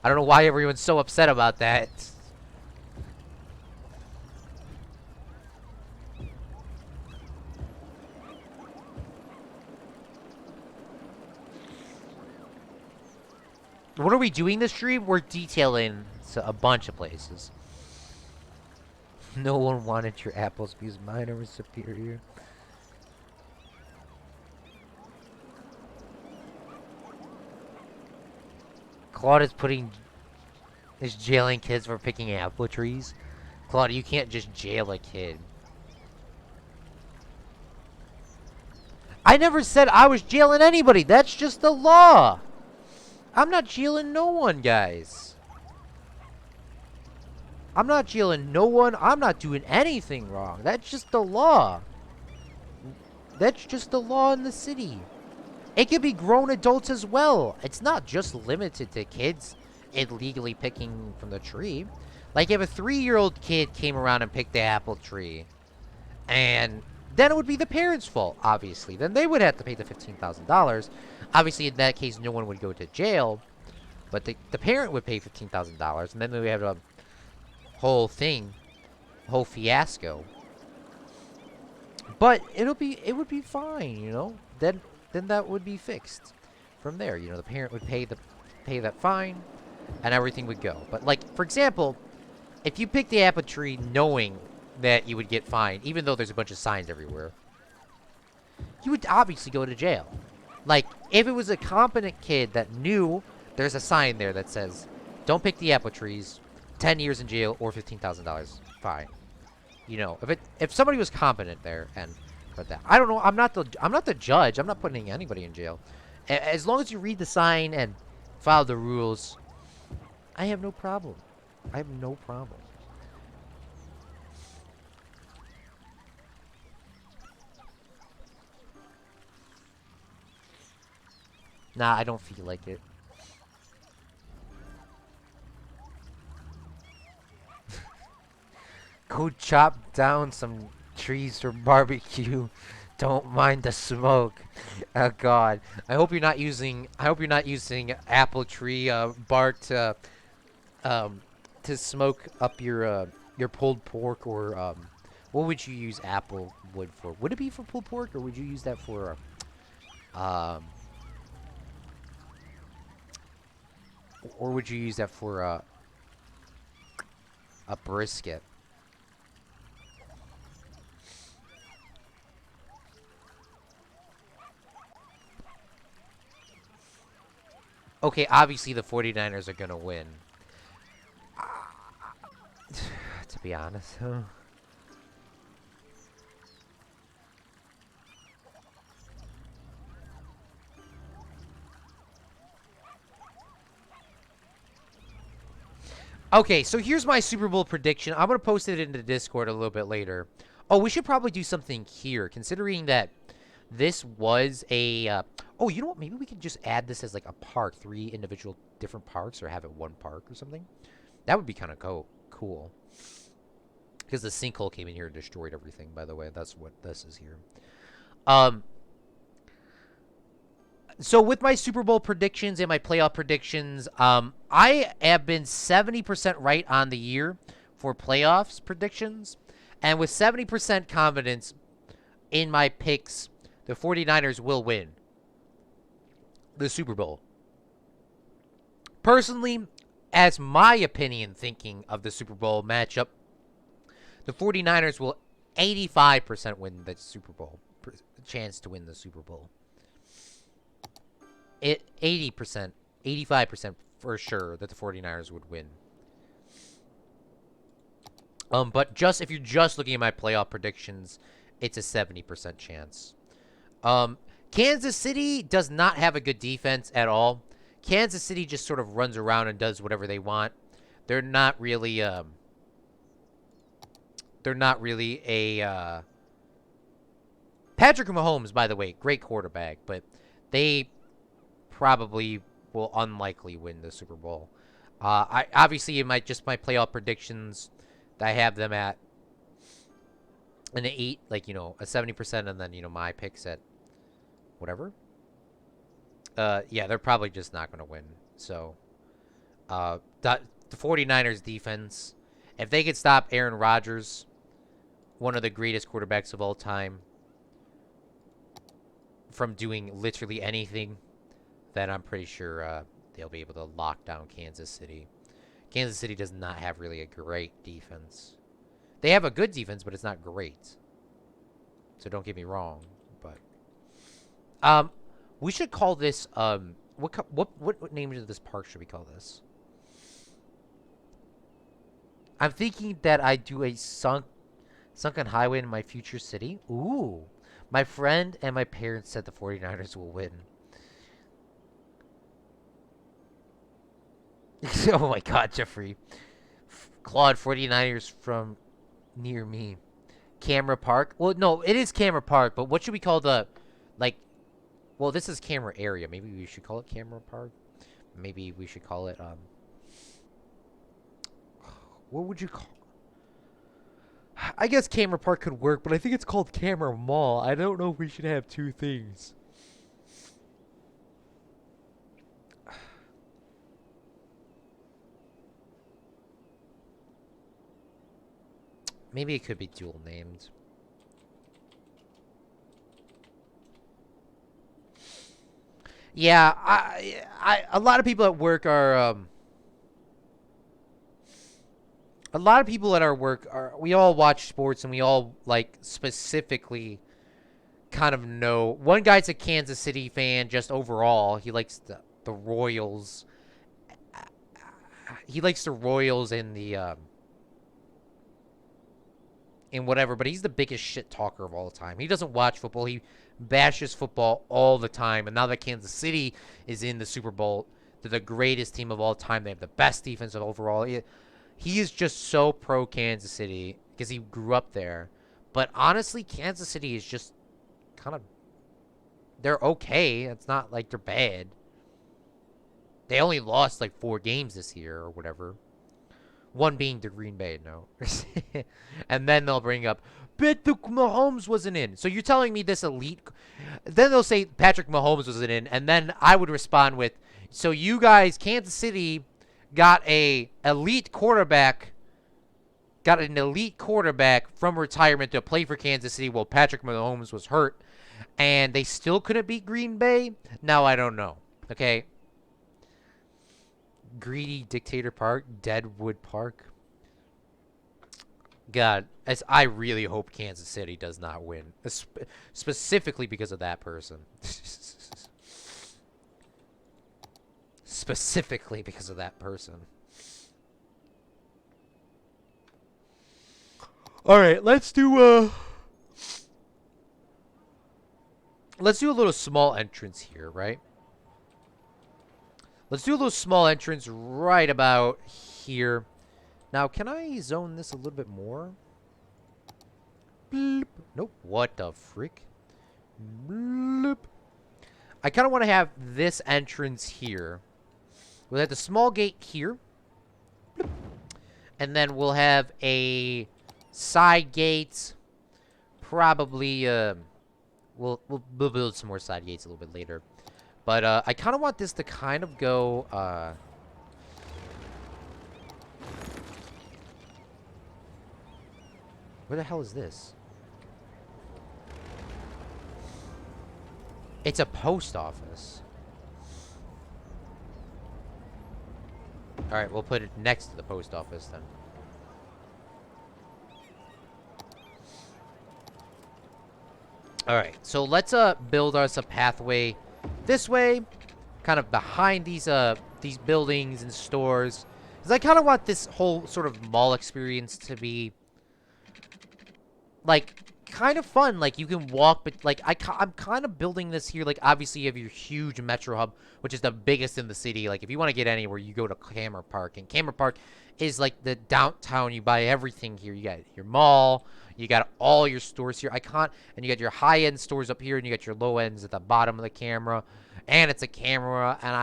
I don't know why everyone's so upset about that. What are we doing this stream? We're detailing a bunch of places. No one wanted your apples because mine are superior. Claude is jailing kids for picking apple trees. Claude, you can't just jail a kid. I never said I was jailing anybody. That's just the law. I'm not jailing no one, guys. I'm not jailing no one. I'm not doing anything wrong. That's just the law. That's just the law in the city. It could be grown adults as well. It's not just limited to kids illegally picking from the tree. Like if a 3-year-old kid came around and picked the apple tree, and then it would be the parents' fault, obviously. Then they would have to pay the $15,000. Obviously, in that case, no one would go to jail, but the parent would pay $15,000, and then we have a whole thing, whole fiasco. But it would be fine, you know. Then that would be fixed from there. You know, the parent would pay that fine, and everything would go. But like, for example, if you pick the apple tree knowing that you would get fined, even though there's a bunch of signs everywhere, you would obviously go to jail. Like, if it was a competent kid that knew there's a sign there that says, don't pick the apple trees, 10 years in jail or $15,000 fine. You know, if somebody was competent there and put that, I don't know. I'm not the judge. I'm not putting anybody in jail. As long as you read the sign and follow the rules, I have no problem. I have no problem. Nah, I don't feel like it. Go chop down some trees for barbecue. Don't mind the smoke. Oh God, I hope you're not using. I hope you're not using apple tree bark to smoke up your pulled pork, or what would you use apple wood for? Would it be for pulled pork, or would you use that for or would you use that for a brisket? Okay, obviously the 49ers are going to win. To be honest, huh? Okay, so here's my Super Bowl prediction. I'm going to post it into Discord a little bit later. Oh, we should probably do something here, considering that this was a... oh, you know what? Maybe we can just add this as like a park. 3 individual different parks, or have it one park or something. That would be kind of cool. Because the sinkhole came in here and destroyed everything, by the way. That's what this is here. So with my Super Bowl predictions and my playoff predictions, I have been 70% right on the year for playoffs predictions. And with 70% confidence in my picks, the 49ers will win the Super Bowl. Personally, as my opinion thinking of the Super Bowl matchup, the 49ers will 85% win the Super Bowl. Chance to win the Super Bowl. 80%, 85% for sure that the 49ers would win. But just if you're just looking at my playoff predictions, it's a 70% chance. Kansas City does not have a good defense at all. Kansas City just sort of runs around and does whatever they want. They're not really a Patrick Mahomes, by the way, great quarterback, but they probably will unlikely win the Super Bowl. I obviously in my playoff predictions, I have them at an 8, like a 70%, and then my picks at whatever. Yeah, they're probably just not going to win. So, the 49ers defense, if they could stop Aaron Rodgers, one of the greatest quarterbacks of all time, from doing literally anything, then I'm pretty sure they'll be able to lock down Kansas City. Kansas City does not have really a great defense. They have a good defense, but it's not great. So don't get me wrong, but we should call this what name of this park should we call this? I'm thinking that I do a sunken highway in my future city. Ooh. My friend and my parents said the 49ers will win. Oh my god, Jeffrey. Claude, 49ers from near me. Camera Park? Well, no, it is Camera Park, but what should we call the, like, well, this is Camera Area. Maybe we should call it Camera Park. Maybe we should call it, what would you call? I guess Camera Park could work, but I think it's called Camera Mall. I don't know if we should have two things. Maybe it could be dual named. Yeah, a lot of people at work are, a lot of people at our work we all watch sports and we all, like, specifically kind of know. One guy's a Kansas City fan just overall. He likes the Royals. He likes the Royals in the, in whatever, but he's the biggest shit talker of all time. He doesn't watch football. He bashes football all the time. And now that Kansas City is in the Super Bowl, they're the greatest team of all time. They have the best defense of overall. He is just so pro Kansas City because he grew up there. But honestly, Kansas City is just kind of, they're okay. It's not like they're bad. They only lost like 4 games this year or whatever. One being to Green Bay, no. And then they'll bring up, but the Mahomes wasn't in. So you're telling me this elite... Then they'll say Patrick Mahomes wasn't in. And then I would respond with, so you guys, Kansas City, got an elite quarterback from retirement to play for Kansas City while Patrick Mahomes was hurt. And they still couldn't beat Green Bay? Now I don't know. Okay? Greedy Dictator Park, Deadwood Park. God, I really hope Kansas City does not win, specifically because of that person. Specifically because of that person. All right, let's do a little small entrance here, right? Let's do a little small entrance right about here. Now, can I zone this a little bit more? Bloop. Nope. What the frick? Bloop. I kind of want to have this entrance here. We'll have the small gate here. Bloop. And then we'll have a side gate. Probably, we'll build some more side gates a little bit later. But I kind of want this to kind of go... where the hell is this? It's a post office. Alright, we'll put it next to the post office then. Alright, so let's build us a pathway this way, kind of behind these buildings and stores. Because I kind of want this whole sort of mall experience to be, like, kind of fun. Like, you can walk, but, like, I'm kind of building this here. Like, obviously, you have your huge metro hub, which is the biggest in the city. Like, if you want to get anywhere, you go to Camera Park. And Camera Park is, like, the downtown. You buy everything here. You got your mall, You got all your stores here. And you got your high-end stores up here, and you got your low ends at the bottom of the camera. And it's a camera, and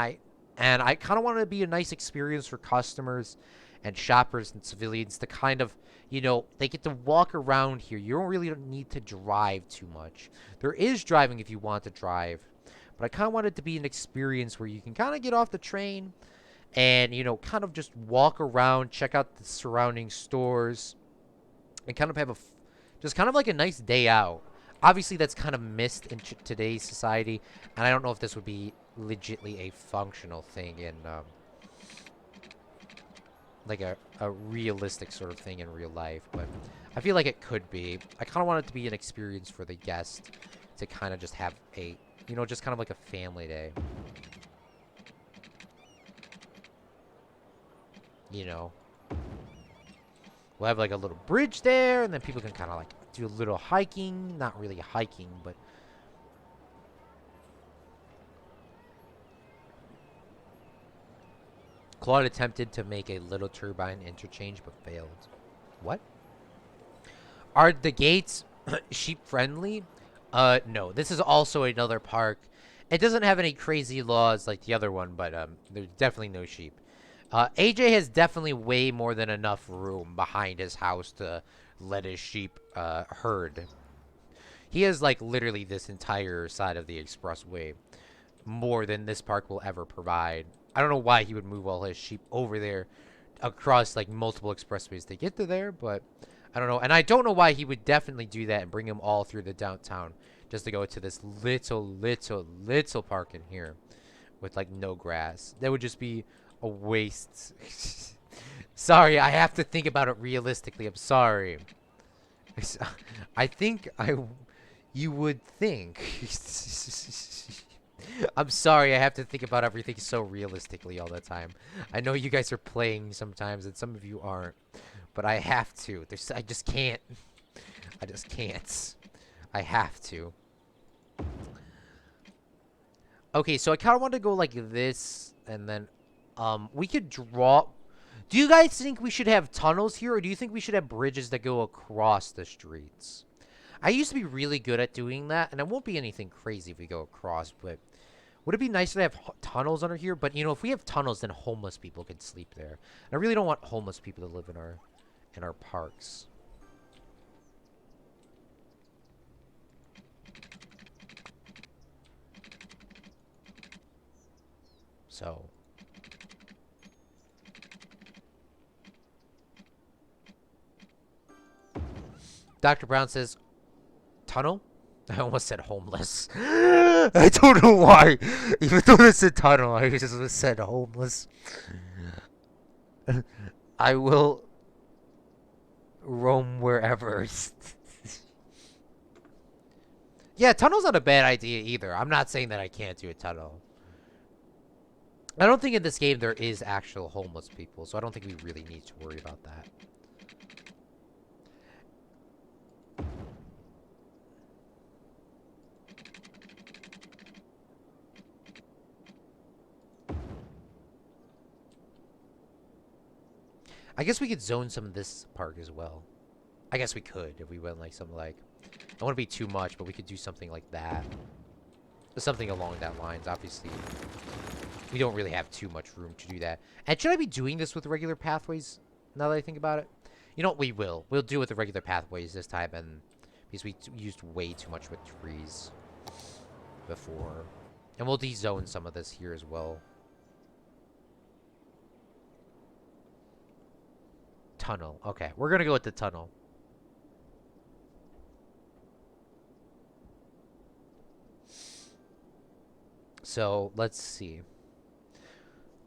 I kind of want it to be a nice experience for customers and shoppers and civilians to kind of, you know, they get to walk around here. You don't really need to drive too much. There is driving if you want to drive, but I kind of want it to be an experience where you can kind of get off the train and, you know, kind of just walk around, check out the surrounding stores, and kind of have just kind of like a nice day out. Obviously, that's kind of missed in today's society, and I don't know if this would be legitly a functional thing in, like a realistic sort of thing in real life, but I feel like it could be. I kind of want it to be an experience for the guest to kind of just have a, you know, just kind of like a family day. You know, we'll have like a little bridge there, and then people can kind of like do a little hiking. Not really hiking, but Claude attempted to make a little turbine interchange, but failed. What? Are the gates sheep friendly? No. This is also another park. It doesn't have any crazy laws like the other one, but there's definitely no sheep. AJ has definitely way more than enough room behind his house to let his sheep herd. He has like literally this entire side of the expressway, more than this park will ever provide. I don't know why he would move all his sheep over there across like multiple expressways to get to there, but I don't know. And I don't know why he would definitely do that and bring them all through the downtown just to go to this little park in here with like no grass. That would just be a waste. Sorry, I have to think about it realistically. I'm sorry. I think you would think. I'm sorry, I have to think about everything so realistically all the time. I know you guys are playing sometimes, and some of you aren't. But I have to. I just can't. I just can't. I have to. Okay, so I kind of want to go like this, and then we could draw. Do you guys think we should have tunnels here, or do you think we should have bridges that go across the streets? I used to be really good at doing that, and it won't be anything crazy if we go across, but would it be nice to have tunnels under here? But, you know, if we have tunnels, then homeless people can sleep there. And I really don't want homeless people to live in our parks. So Dr. Brown says, tunnel? I almost said homeless. I don't know why. Even though it's a tunnel, I just said homeless. I will roam wherever. Yeah, tunnel's not a bad idea either. I'm not saying that I can't do a tunnel. I don't think in this game there is actual homeless people, so I don't think we really need to worry about that. I guess we could zone some of this park as well. I guess we could if we went like something like... I don't want to be too much, but we could do something like that. Something along that lines, obviously. We don't really have too much room to do that. And should I be doing this with regular pathways, now that I think about it? You know what, we will. We'll do it with the regular pathways this time, and because we used way too much with trees before. And we'll de-zone some of this here as well. Tunnel. Okay, we're gonna go with the tunnel. So, let's see.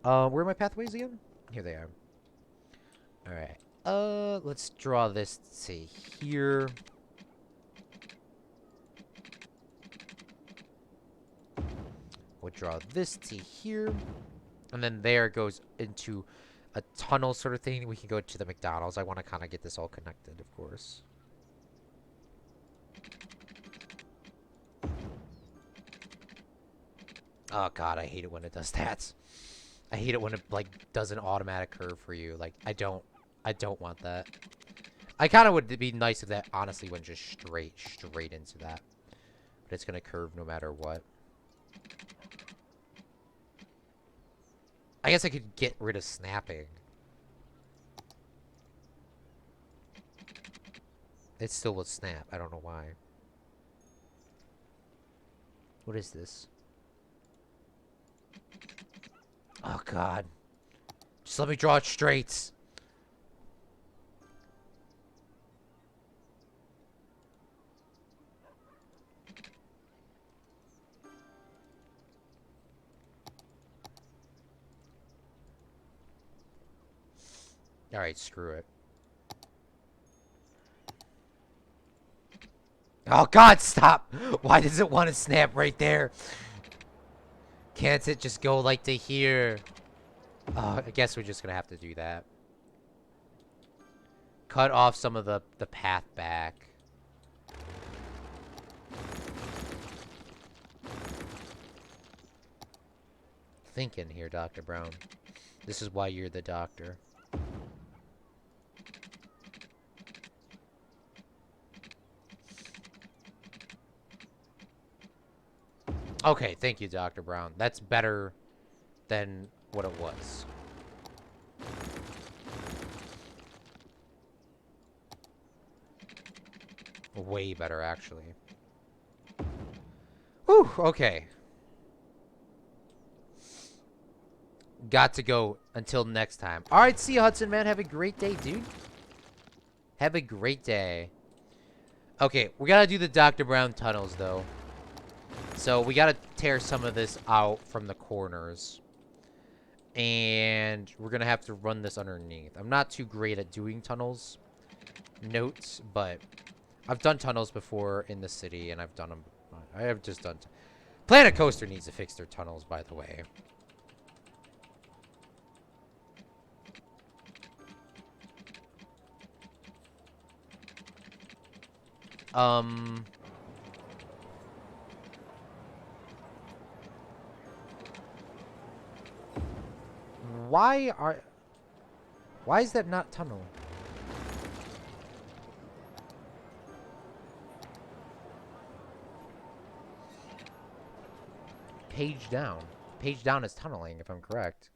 Where are my pathways again? Here they are. Alright. Let's draw this, say, here. We'll draw this to here. And then there goes into a tunnel sort of thing. We can go to the McDonald's. I want to kind of get this all connected, of course. Oh god, I hate it when it does that. I hate it when it like does an automatic curve for you. Like I don't want that. I kind of would be nice if that honestly went just straight into that. But it's going to curve no matter what. I guess I could get rid of snapping. It still will snap. I don't know why. What is this? Oh, God. Just let me draw it straight. Alright, screw it. Oh, God, stop! Why does it want to snap right there? Can't it just go, like, to here? I guess we're just gonna have to do that. Cut off some of the path back. Thinking here, Dr. Brown. This is why you're the doctor. Okay, thank you, Dr. Brown. That's better than what it was. Way better, actually. Whew, okay. Got to go until next time. Alright, see you, Hudson, man. Have a great day, dude. Have a great day. Okay, we gotta do the Dr. Brown tunnels, though. So, we gotta tear some of this out from the corners. And we're gonna have to run this underneath. I'm not too great at doing tunnels. Notes, but I've done tunnels before in the city, and I've done them. I have just done. Planet Coaster needs to fix their tunnels, by the way. Why is that not tunnel? Page down. Page down is tunneling, if I'm correct.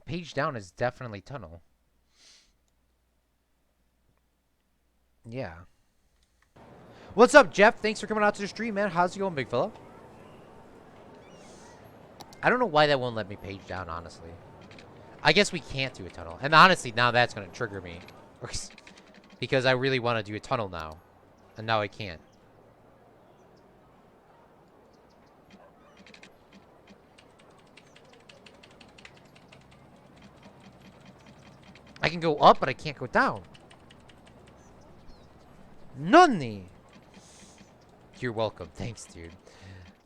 Page down is definitely tunnel. Yeah. What's up, Jeff? Thanks for coming out to the stream, man. How's it going, big fella? I don't know why that won't let me page down, honestly. I guess we can't do a tunnel. And honestly, now that's going to trigger me. Because I really want to do a tunnel now. And now I can't. I can go up, but I can't go down. Nunny! You're welcome. Thanks, dude.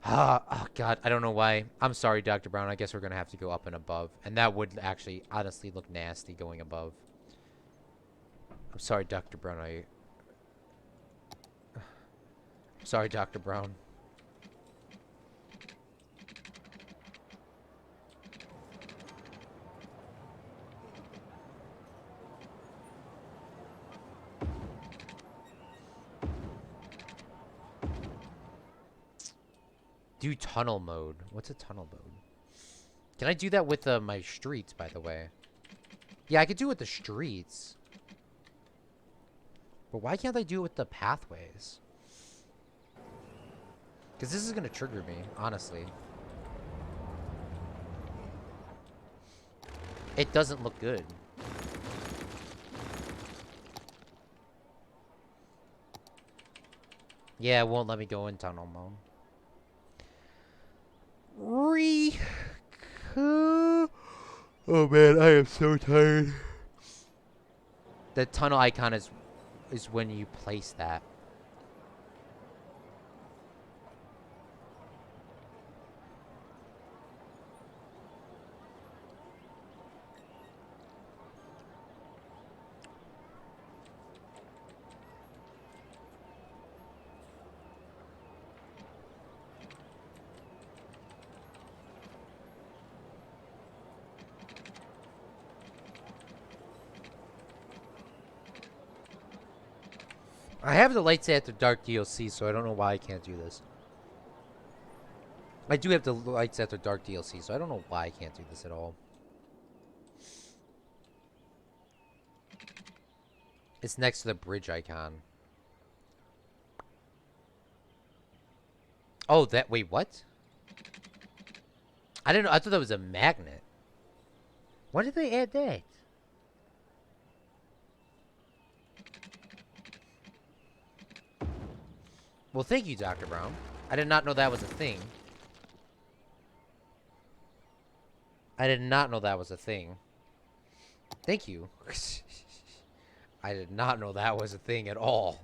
Oh, God. I don't know why. I'm sorry, Dr. Brown. I guess we're going to have to go up and above. And that would actually, honestly, look nasty going above. I'm sorry, Dr. Brown. I'm sorry, Dr. Brown. Do tunnel mode. What's a tunnel mode? Can I do that with my streets, by the way? Yeah, I could do it with the streets. But why can't I do it with the pathways? Because this is going to trigger me, honestly. It doesn't look good. Yeah, it won't let me go in tunnel mode. Oh man, I am so tired. The tunnel icon is when you place that. I have the Lights After Dark DLC, so I don't know why I can't do this. I do have the Lights After Dark DLC, so I don't know why I can't do this at all. It's next to the bridge icon. Oh, that... Wait, what? I didn't know. I thought that was a magnet. When did they add that? Well, thank you, Dr. Brown. I did not know that was a thing. I did not know that was a thing. Thank you. I did not know that was a thing at all.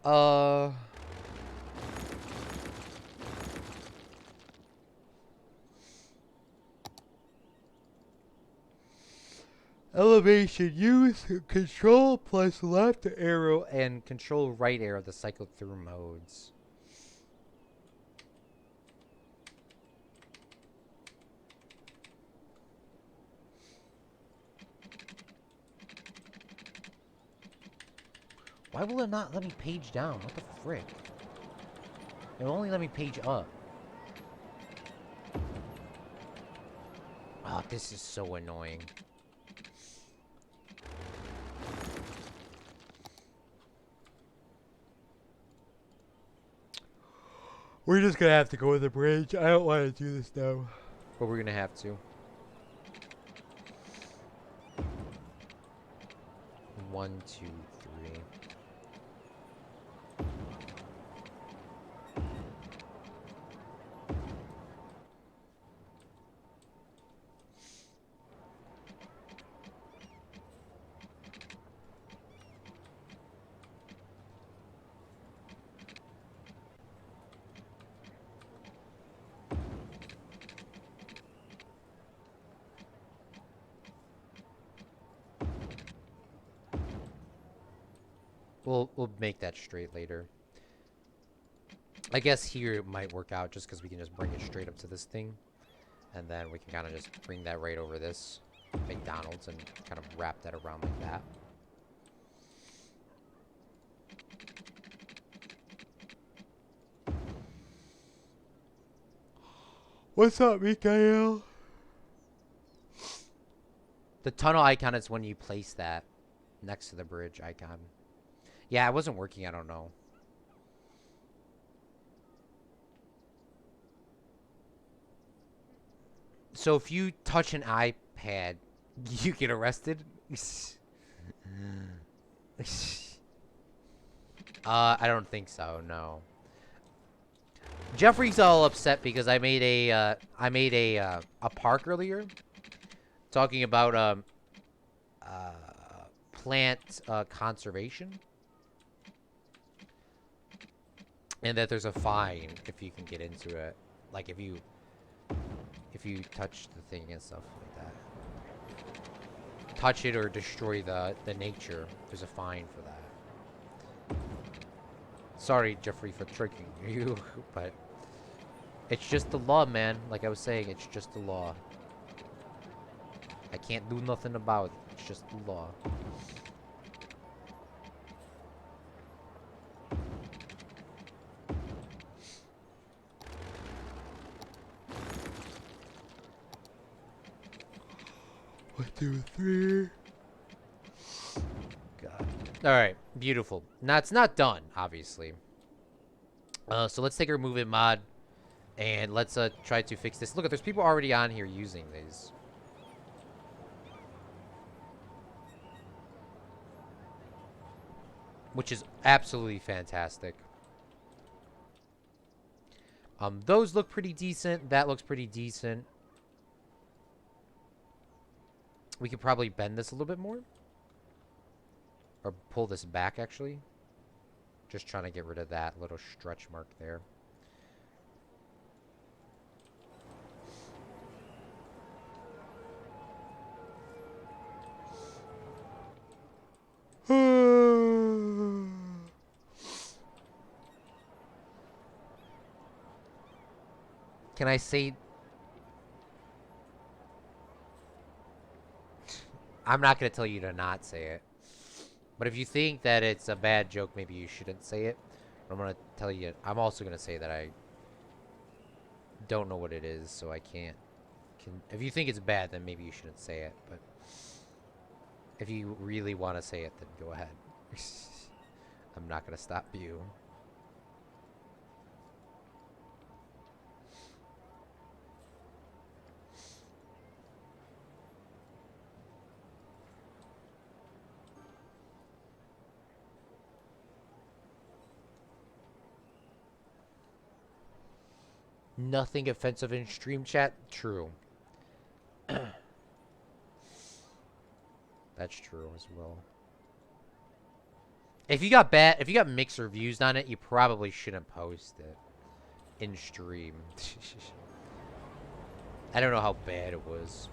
Uh... Elevation, use control plus left arrow and control right arrow to cycle through modes. Why will it not let me page down? What the frick? It will only let me page up. Oh, this is so annoying. We're just gonna have to go with the bridge. I don't want to do this now. But we're gonna have to. 1, 2, 3. We'll make that straight later. I guess here it might work out just because we can just bring it straight up to this thing. And then we can kind of just bring that right over this McDonald's and kind of wrap that around like that. What's up, Mikael? The tunnel icon is when you place that next to the bridge icon. Yeah, it wasn't working. I don't know. So if you touch an iPad, you get arrested? I don't think so, no. Jeffrey's all upset because I made a park earlier talking about plant conservation. And that there's a fine if you can get into it. Like if you touch the thing and stuff like that. Touch it or destroy the nature, there's a fine for that. Sorry, Jeffrey, for tricking you, but it's just the law, man. Like I was saying, it's just the law. I can't do nothing about it. It's just the law. One, 2, 3. God. Alright, beautiful. Now, it's not done, obviously. So let's take our move it mod. And let's try to fix this. Look, there's people already on here using these. Which is absolutely fantastic. Those look pretty decent. That looks pretty decent. We could probably bend this a little bit more. Or pull this back, actually. Just trying to get rid of that little stretch mark there. Can I say... I'm not going to tell you to not say it. But if you think that it's a bad joke, maybe you shouldn't say it. But I'm going to tell you... I'm also going to say that I don't know what it is, so I can't... if you think it's bad, then maybe you shouldn't say it. But if you really want to say it, then go ahead. I'm not going to stop you. Nothing offensive in stream chat? True. That's true as well. If you got mixed reviews on it, you probably shouldn't post it in stream. I don't know how bad it was.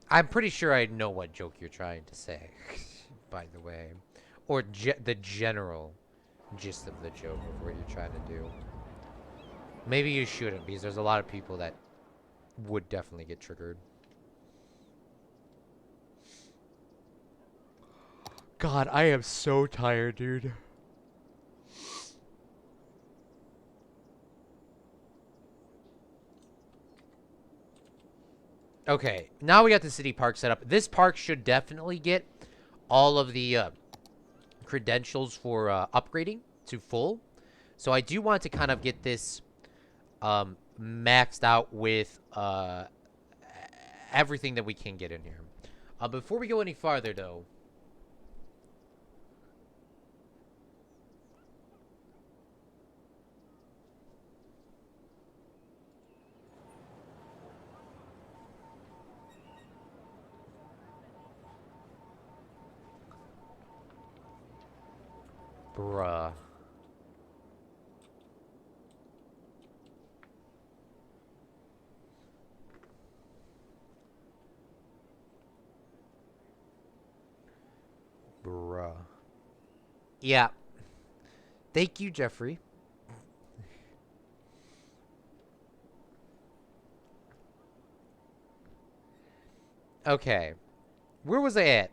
I'm pretty sure I know what joke you're trying to say, by the way. Or the general gist of the joke of what you're trying to do. Maybe you shouldn't, because there's a lot of people that would definitely get triggered. God, I am so tired, dude. Okay, now we got the city park set up. This park should definitely get all of the credentials for upgrading to full. So I do want to kind of get this maxed out with everything that we can get in here. Before we go any farther, though... Bruh. Bruh. Yeah. Thank you, Jeffrey. Okay. Where was I at?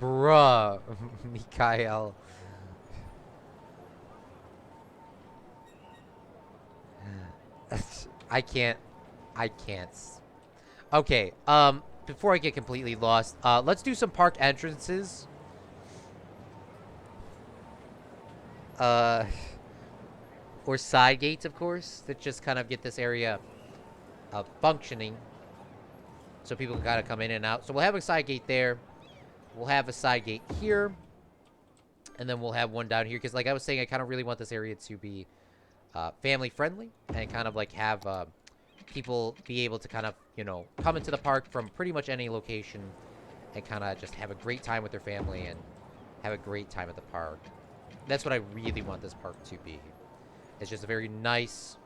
Bruh. Mikhail. I can't. Okay, before I get completely lost, let's do some park entrances. Or side gates, of course, that just kind of get this area functioning. So people can kind of come in and out. So we'll have a side gate there. We'll have a side gate here. And then we'll have one down here. Because like I was saying, I kind of really want this area to be family friendly. And kind of like have people be able to kind of, you know, come into the park from pretty much any location. And kind of just have a great time with their family. And have a great time at the park. That's what I really want this park to be. It's just a very nice...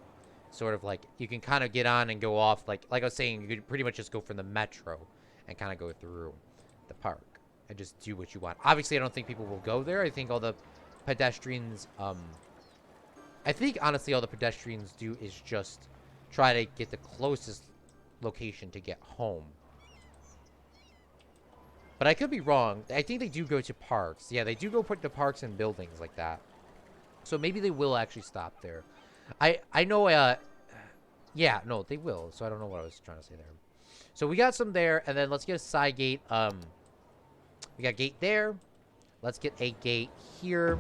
sort of like, you can kind of get on and go off. Like I was saying, you could pretty much just go from the metro and kind of go through the park and just do what you want. Obviously, I don't think people will go there. I think all the pedestrians, I think, honestly, all the pedestrians do is just try to get the closest location to get home. But I could be wrong. I think they do go to parks. Yeah, they do go put to parks and buildings like that. So maybe they will actually stop there. I know, yeah, no, they will. So I don't know what I was trying to say there. So we got some there, and then let's get a side gate. We got a gate there. Let's get a gate here,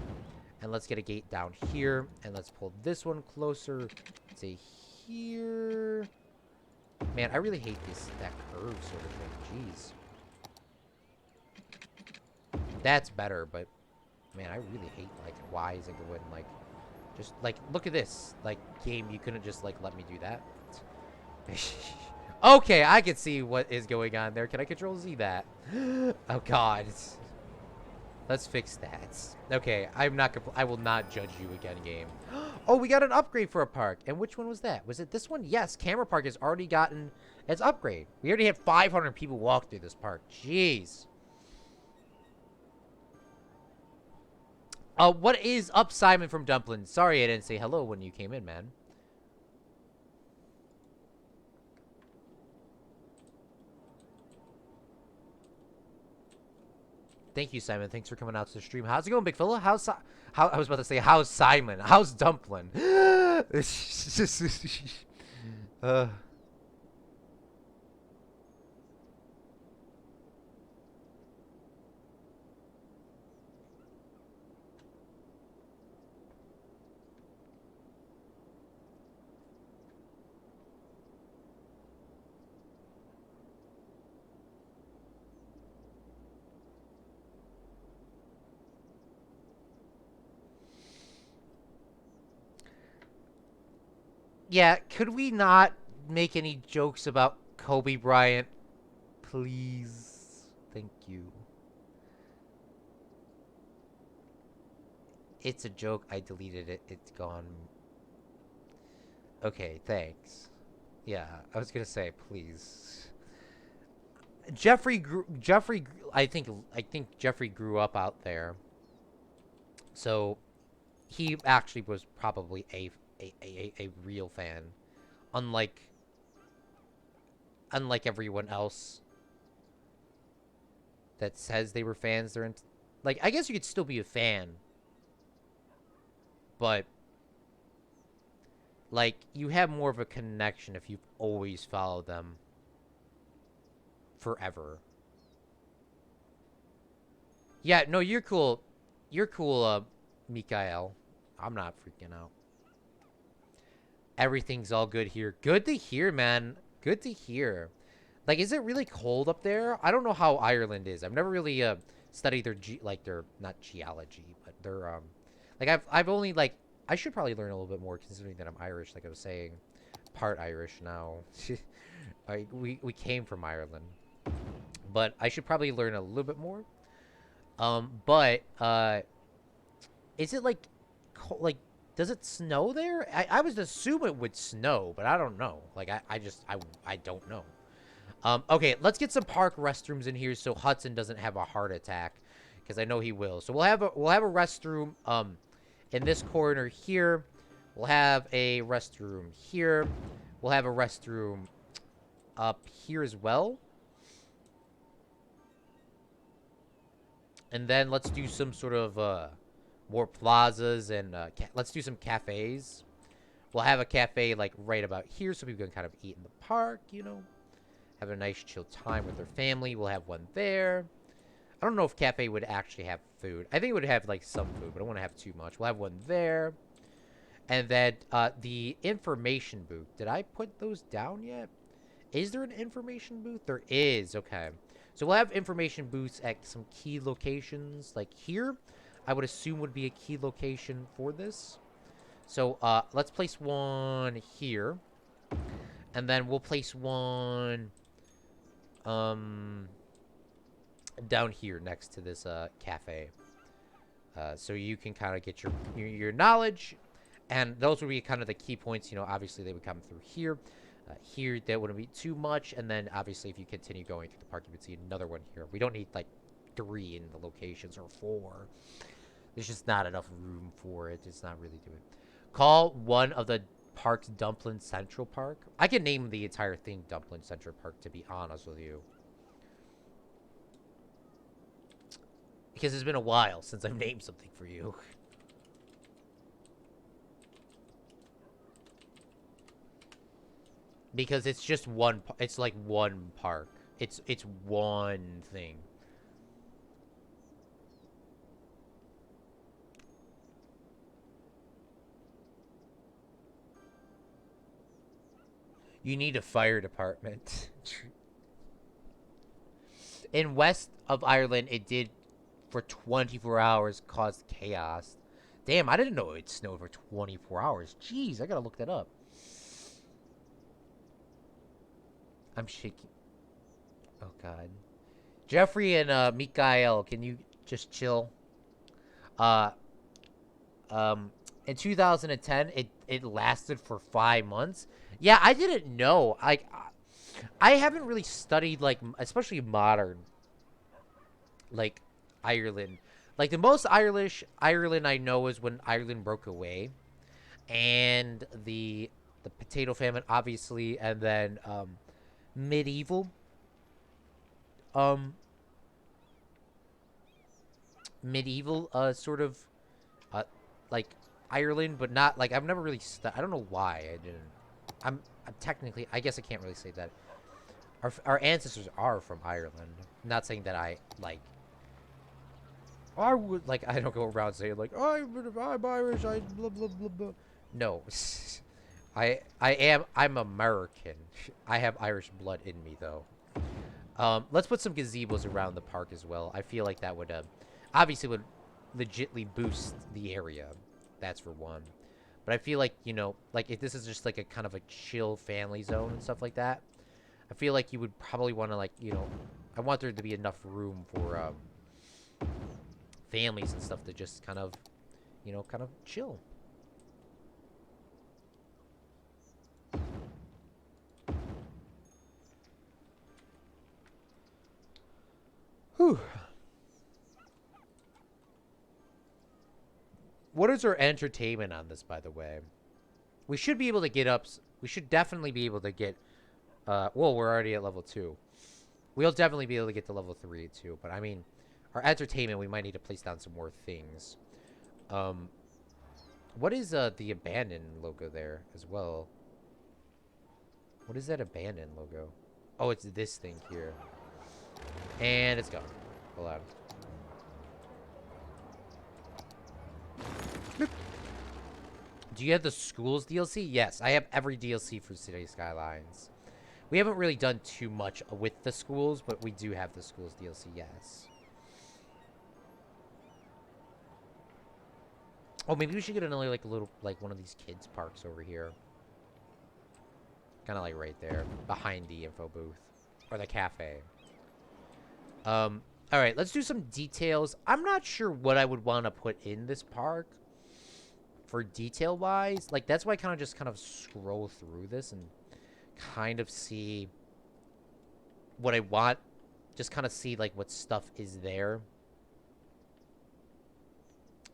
and let's get a gate down here, and let's pull this one closer. Say here. Man, I really hate that curve sort of thing. Jeez. That's better, but man, I really hate like why is it going like. Just, like, look at this. Like, game, you couldn't just, like, let me do that. Okay, I can see what is going on there. Can I control Z that? Oh God. Let's fix that. Okay, I will not judge you again, game. Oh, we got an upgrade for a park. And which one was that? Was it this one? Yes, Camera Park has already gotten its upgrade. We already had 500 people walk through this park. Jeez. What is up, Simon from Dumpling? Sorry I didn't say hello when you came in, man. Thank you, Simon. Thanks for coming out to the stream. How's it going, big fella? How I was about to say, how's Simon? How's Dumpling? uh, yeah, could we not make any jokes about Kobe Bryant? Please. Thank you. It's a joke. I deleted it. It's gone. Okay, thanks. Yeah, I was gonna say, please. Jeffrey, I think Jeffrey grew up out there, so he actually was probably a real fan, unlike everyone else that says they were fans. Like, I guess you could still be a fan, but like, you have more of a connection if you've always followed them forever. Yeah, no, you're cool. You're cool, Mikael. I'm not freaking out. Everything's all good here. Good to hear, man. Good to hear. Like, is it really cold up there? I don't know how Ireland is. I've never really studied their not geology, but their like I've only like I should probably learn a little bit more considering that I'm Irish, like I was saying. Part Irish now. We came from Ireland. But I should probably learn a little bit more. But is it like like does it snow there? I would assume it would snow, but I don't know. Like I don't know. Okay, let's get some park restrooms in here so Hudson doesn't have a heart attack, because I know he will. So we'll have a restroom in this corner here. We'll have a restroom here. We'll have a restroom up here as well. And then let's do some sort of more plazas and let's do some cafes. We'll have a cafe like right about here so people can kind of eat in the park, you know. Have a nice chill time with their family. We'll have one there. I don't know if cafe would actually have food. I think it would have like some food, but I don't want to have too much. We'll have one there. And then the information booth. Did I put those down yet? Is there an information booth? There is. Okay. So we'll have information booths at some key locations. Like here, I would assume would be a key location for this. So let's place one here. And then we'll place one down here next to this cafe. So you can kind of get your knowledge. And those would be kind of the key points. You know, obviously they would come through here. Here, that wouldn't be too much. And then, obviously, if you continue going through the park, you would see another one here. We don't need, like, 3 in the locations or 4. There's just not enough room for it. It's not really doing it. Call one of the parks Dumpling Central Park. I can name the entire thing Dumpling Central Park, to be honest with you. Because it's been a while since I've named something for you. Because it's just one, it's like one park. It's one thing. You need a fire department. In west of Ireland, it did for 24 hours cause chaos. Damn, I didn't know it snowed for 24 hours. Jeez, I gotta look that up. I'm shaking. Oh God. Jeffrey and Mikael, can you just chill? Uh, um, in 2010, it lasted for 5 months. Yeah, I didn't know. I haven't really studied like especially modern like Ireland. Like the most Irish Ireland I know is when Ireland broke away, and the potato famine obviously, and then medieval um medieval sort of uh like Ireland, but not like I've never really I don't know why I didn't. I'm technically I guess I can't really say that our ancestors are from Ireland. I'm not saying that I like I would like I don't go around saying like I'm Irish. I blah blah blah blah. No, I'm American. I have Irish blood in me though. Let's put some gazebos around the park as well. I feel like that would obviously would legitly boost the area. That's for one. But I feel like like if this is just like a kind of a chill family zone and stuff like that, I feel like you would probably want to like I want there to be enough room for families and stuff to just kind of, kind of chill. Whew. What is our entertainment on this, by the way? We should be able to get up. We should definitely be able to get. Well, we're already at level 2. We'll definitely be able to get to level 3 too. But I mean, our entertainment, we might need to place down some more things. Um, what is the abandoned logo there as well? What is that abandoned logo? Oh, it's this thing here. And it's gone. Hold on. Bloop. Do you have the schools DLC? Yes, I have every DLC for City Skylines. We haven't really done too much with the schools, but we do have the schools DLC, yes. Oh, maybe we should get another, like, little, like, one of these kids' parks over here. Kind of, like, right there. Behind the info booth. Or the cafe. Alright, let's do some details. I'm not sure what I would want to put in this park. For detail-wise. Like, that's why I kind of scroll through this and kind of see what I want. Just kind of see, like, what stuff is there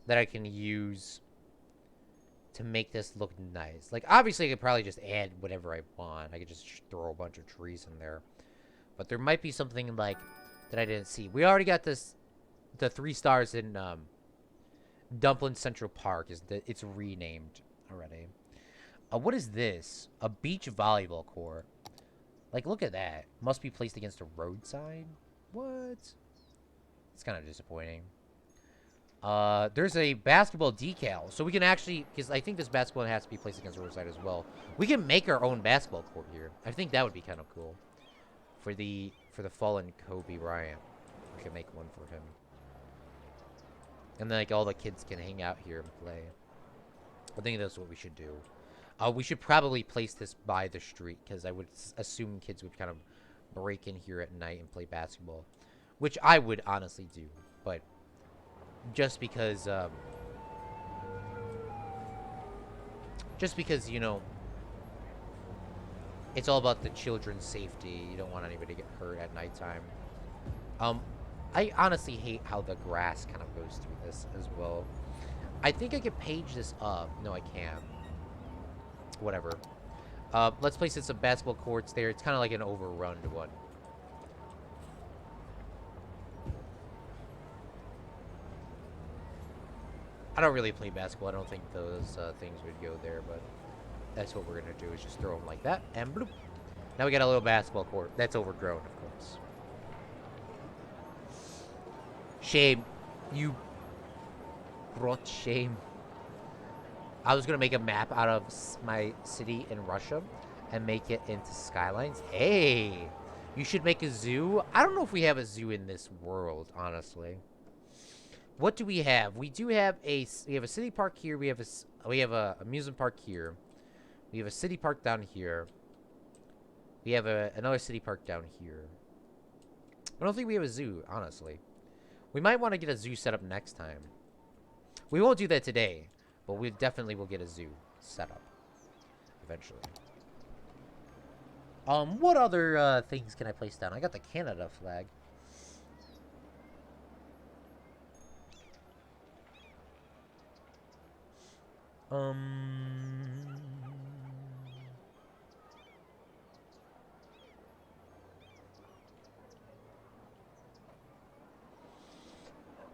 that I can use to make this look nice. Like, obviously, I could probably just add whatever I want. I could just throw a bunch of trees in there. But there might be something, like, that I didn't see. We already got this, the 3 stars in, Dumpling Central Park. It's renamed already. What is this? A beach volleyball court. Like, look at that. Must be placed against a roadside? What? It's kind of disappointing. There's a basketball decal. So we can actually, because I think this basketball has to be placed against the roadside as well. We can make our own basketball court here. I think that would be kind of cool. For the fallen Kobe Bryant. We can make one for him. And then, like, all the kids can hang out here and play. I think that's what we should do. We should probably place this by the street, because I would assume kids would kind of break in here at night and play basketball. Which I would honestly do, but just because, you know, it's all about the children's safety. You don't want anybody to get hurt at nighttime. I honestly hate how the grass kind of goes through this as well. I think I could page this up. No, I can't. Whatever. Let's place in some basketball courts there. It's kind of like an overrun one. I don't really play basketball. I don't think those things would go there, but that's what we're going to do is just throw them like that. And bloop. Now we got a little basketball court. That's overgrown, of course. Shame. You brought shame. I was going to make a map out of my city in Russia and make it into Skylines. Hey, you should make a zoo. I don't know if we have a zoo in this world, honestly. What do we have? We do have a city park here. We have a amusement park here. We have a city park down here. We have another city park down here. I don't think we have a zoo, honestly. We might want to get a zoo set up next time. We won't do that today, but we definitely will get a zoo set up eventually. What other things can I place down? I got the Canada flag.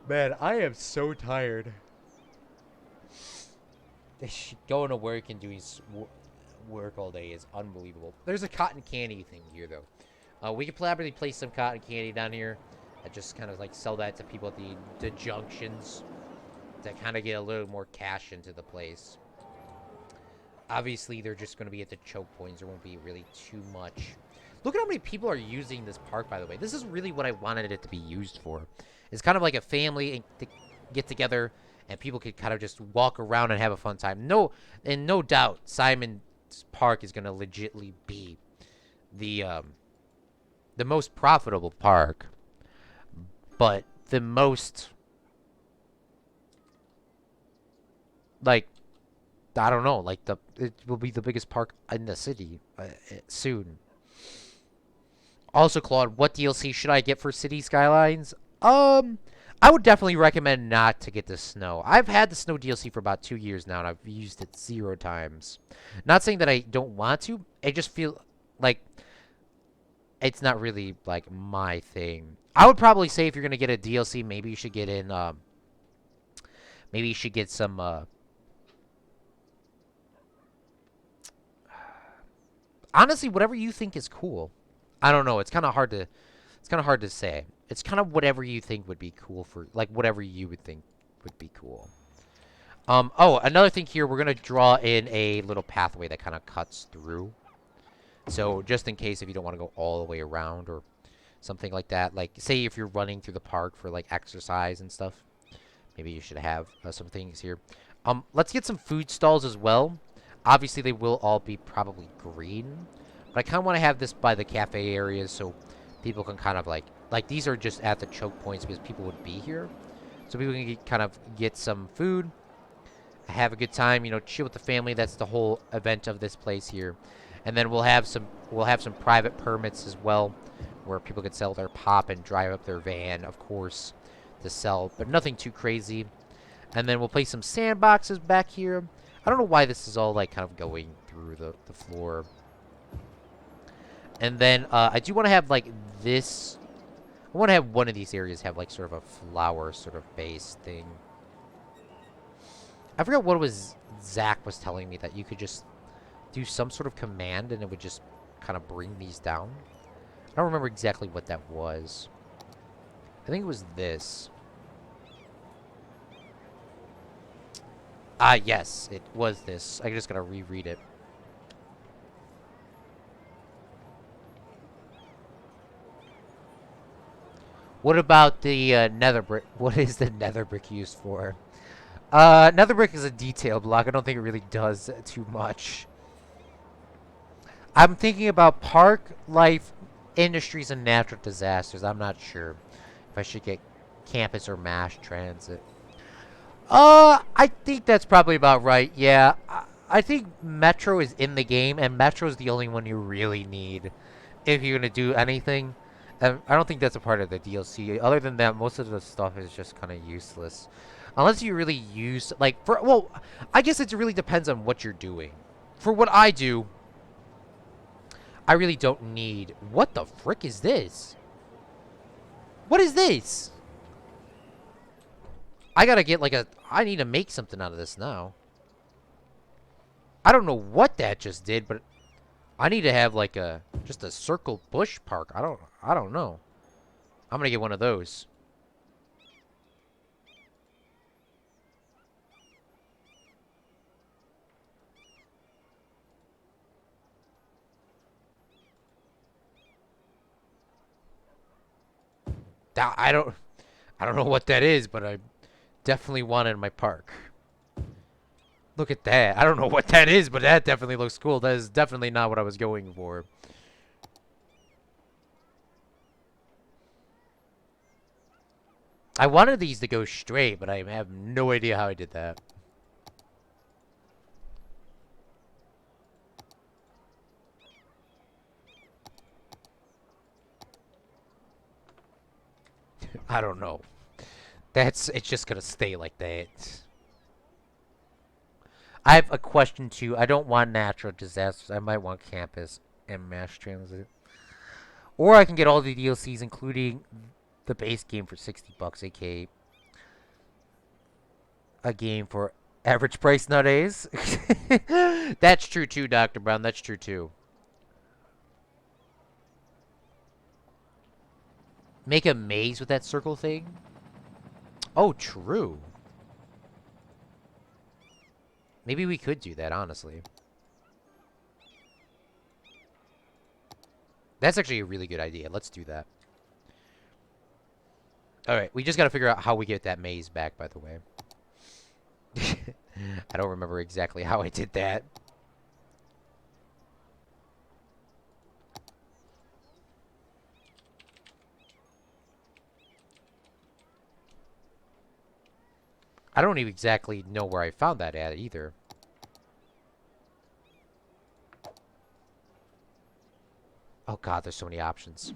Man, I am so tired. Going to work and doing work all day is unbelievable. There's a cotton candy thing here, though. We could probably place some cotton candy down here and just kind of like sell that to people at the junctions to kind of get a little more cash into the place. Obviously, they're just going to be at the choke points. There won't be really too much. Look at how many people are using this park, by the way. This is really what I wanted it to be used for. It's kind of like a family to get together, and people could kind of just walk around and have a fun time. No doubt, Simon's Park is going to legitly be the most profitable park, but the most, like, I don't know, like it will be the biggest park in the city soon. Also, Claude, what DLC should I get for City Skylines? I would definitely recommend not to get the snow. I've had the snow DLC for about 2 years now, and I've used it 0 times. Not saying that I don't want to. I just feel like it's not really, like, my thing. I would probably say if you're going to get a DLC, maybe you should get in, maybe you should get some, honestly, whatever you think is cool. I don't know. It's kind of hard to say. It's kind of whatever you think would be cool for, like, whatever you would think would be cool. Oh, another thing here, we're going to draw in a little pathway that kind of cuts through. So, just in case if you don't want to go all the way around or something like that. Like, say if you're running through the park for, like, exercise and stuff. Maybe you should have some things here. Let's get some food stalls as well. Obviously, they will all be probably green. But I kind of want to have this by the cafe areas so people can kind of like these are just at the choke points because people would be here. So people can kind of get some food, have a good time, you know, chill with the family. That's the whole event of this place here. And then we'll have some private permits as well where people can sell their pop and drive up their van, of course, to sell, but nothing too crazy. And then we'll place some sandboxes back here. I don't know why this is all like kind of going through the floor. And then I do want to have like this. I want to have one of these areas have like sort of a flower sort of base thing. I forgot what it was Zach was telling me, that you could just do some sort of command and it would just kind of bring these down. I don't remember exactly what that was. I think it was this. Ah, yes, it was this. I just gotta reread it. What about the nether brick? What is the nether brick used for? Nether brick is a detail block. I don't think it really does too much. I'm thinking about park, life, industries, and natural disasters. I'm not sure if I should get campus or mass transit. I think that's probably about right. Yeah, I think Metro is in the game, and Metro is the only one you really need if you're gonna do anything. I don't think that's a part of the DLC. Other than that, most of the stuff is just kind of useless. Unless you really use, like, well, I guess it really depends on what you're doing. For what I do, I really don't need... What the frick is this? What is this? I gotta get, like, I need to make something out of this now. I don't know what that just did, but... I need to have like just a circle bush park. I don't know. I'm gonna get one of those. I don't know what that is, but I definitely want it in my park. Look at that. I don't know what that is, but that definitely looks cool. That is definitely not what I was going for. I wanted these to go straight, but I have no idea how I did that. I don't know. It's just gonna stay like that. I have a question too. I don't want natural disasters. I might want campus and mass transit. Or I can get all the DLCs, including the base game for 60 bucks, aka a game for average price nowadays. That's true too, Dr. Brown. That's true too. Make a maze with that circle thing? Oh, true. Maybe we could do that, honestly. That's actually a really good idea. Let's do that. Alright, we just gotta figure out how we get that maze back, by the way. I don't remember exactly how I did that. I don't even exactly know where I found that at either. Oh god, there's so many options.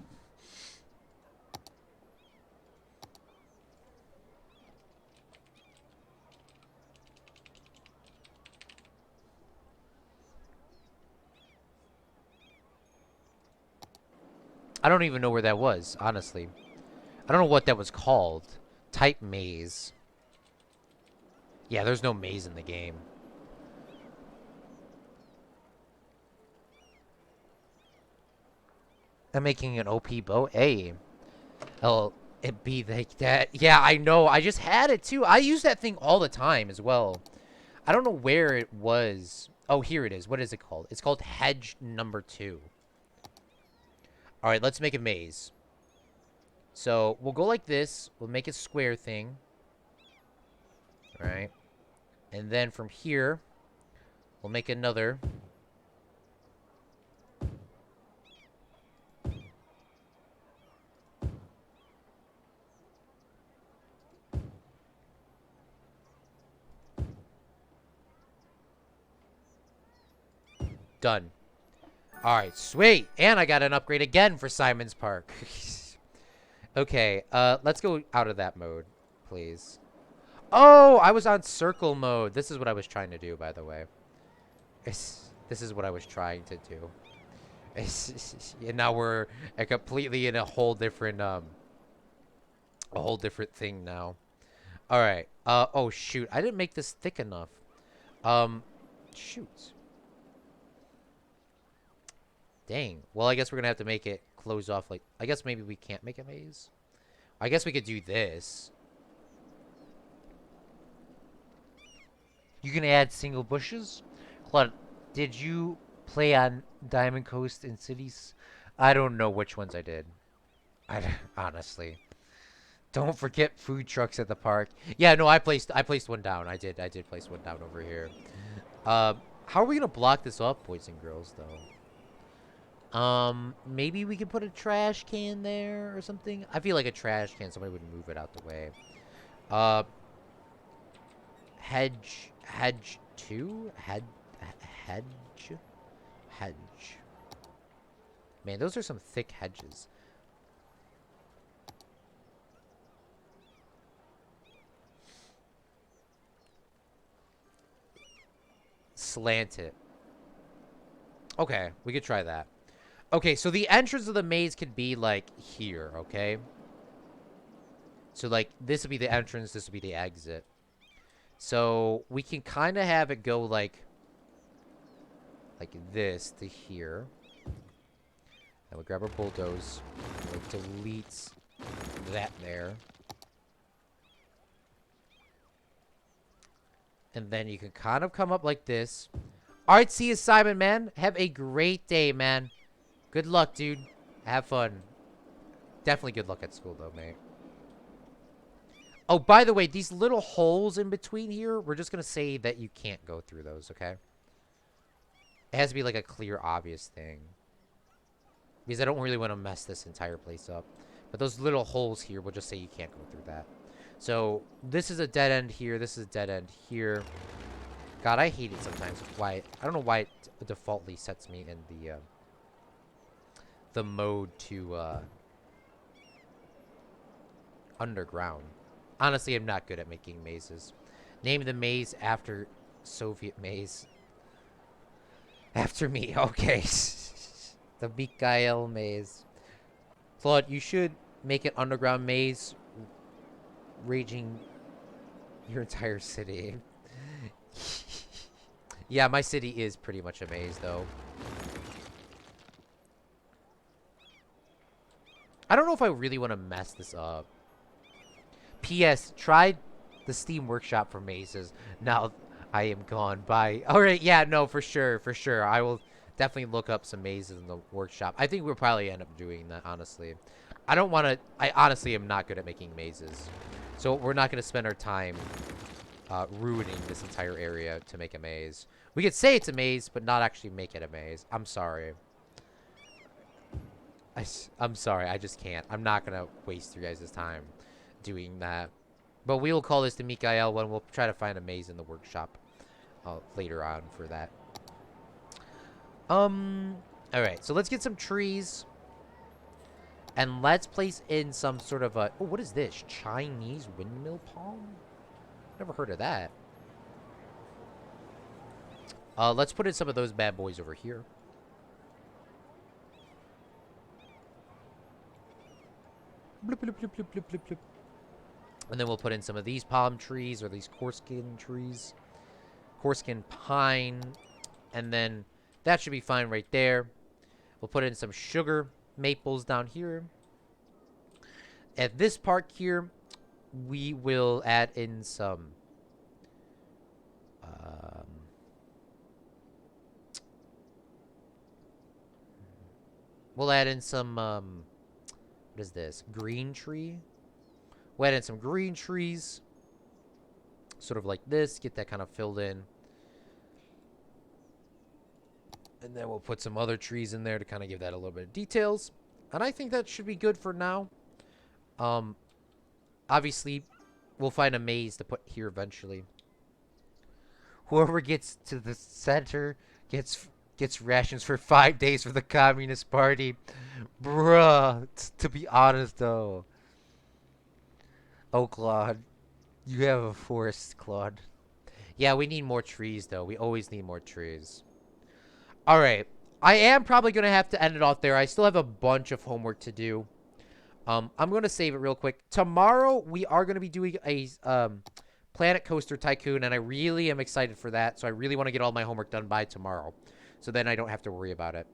I don't even know where that was, honestly. I don't know what that was called. Type maze. Yeah, there's no maze in the game. I'm making an OP boat. Hey. Oh, it be like that. Yeah, I know. I just had it too. I use that thing all the time as well. I don't know where it was. Oh, here it is. What is it called? It's called hedge number 2. All right, let's make a maze. So we'll go like this. We'll make a square thing. All right. And then from here, we'll make another. Done. All right, sweet. And I got an upgrade again for Simon's Park. Okay, let's go out of that mode, please. Oh, I was on circle mode. This is what I was trying to do, by the way. This is what I was trying to do. And now we're completely in a whole different thing now. All right. Oh shoot, I didn't make this thick enough. Shoot. Dang. Well, I guess we're gonna have to make it close off. Like, I guess maybe we can't make a maze. I guess we could do this. You can add single bushes. Claude, did you play on Diamond Coast and Cities? I don't know which ones I did. Honestly. Don't forget food trucks at the park. Yeah, no, I placed one down. I did place one down over here. How are we gonna block this off, boys and girls, though? Maybe we could put a trash can there or something. I feel like a trash can, somebody would move it out the way. Hedge 2? Hedge. Man, those are some thick hedges. Slant it. Okay, we could try that. Okay, so the entrance of the maze could be, like, here, okay? So, like, this would be the entrance, this would be the exit. So, we can kind of have it go, like this to here. And we grab our bulldoze. And we delete that there. And then you can kind of come up like this. All right, see you, Simon, man. Have a great day, man. Good luck, dude. Have fun. Definitely good luck at school, though, mate. Oh, by the way, these little holes in between here, we're just going to say that you can't go through those, okay? It has to be, like, a clear, obvious thing. Because I don't really want to mess this entire place up. But those little holes here, we'll just say you can't go through that. So this is a dead end here. This is a dead end here. God, I hate it sometimes. Why? I don't know why it defaultly sets me in the mode to underground. Honestly, I'm not good at making mazes. Name the maze after Soviet maze. After me, okay. The Mikhail maze. Claude, you should make an underground maze raging your entire city. Yeah, my city is pretty much a maze, though. I don't know if I really want to mess this up. P.S. Try the Steam Workshop for mazes. Now I am gone. Bye. Alright, yeah, no, for sure, for sure. I will definitely look up some mazes in the workshop. I think we'll probably end up doing that, honestly. I don't want to... I honestly am not good at making mazes. So we're not going to spend our time ruining this entire area to make a maze. We could say it's a maze, but not actually make it a maze. I'm sorry. I'm sorry. I just can't. I'm not going to waste your guys' time doing that. But we will call this the Mikhail one. We'll try to find a maze in the workshop later on for that. Alright, so let's get some trees. And let's place in some sort of a... Oh, what is this? Chinese windmill palm? Never heard of that. Let's put in some of those bad boys over here. Bloop, bloop, bloop, bloop, bloop, bloop, bloop. And then we'll put in some of these palm trees or these coreskin trees. Coreskin pine. And then that should be fine right there. We'll put in some sugar maples down here. At this part here, we will add in some... we'll add in some... what is this? Green tree. We'll add in some green trees. Sort of like this. Get that kind of filled in. And then we'll put some other trees in there to kind of give that a little bit of details. And I think that should be good for now. Obviously, we'll find a maze to put here eventually. Whoever gets to the center gets rations for 5 days for the Communist Party. Bruh, to be honest though. Oh, Claude. You have a forest, Claude. Yeah, we need more trees though. We always need more trees. Alright. I am probably going to have to end it off there. I still have a bunch of homework to do. I'm going to save it real quick. Tomorrow, we are going to be doing a Planet Coaster Tycoon, and I really am excited for that. So I really want to get all my homework done by tomorrow. So then I don't have to worry about it.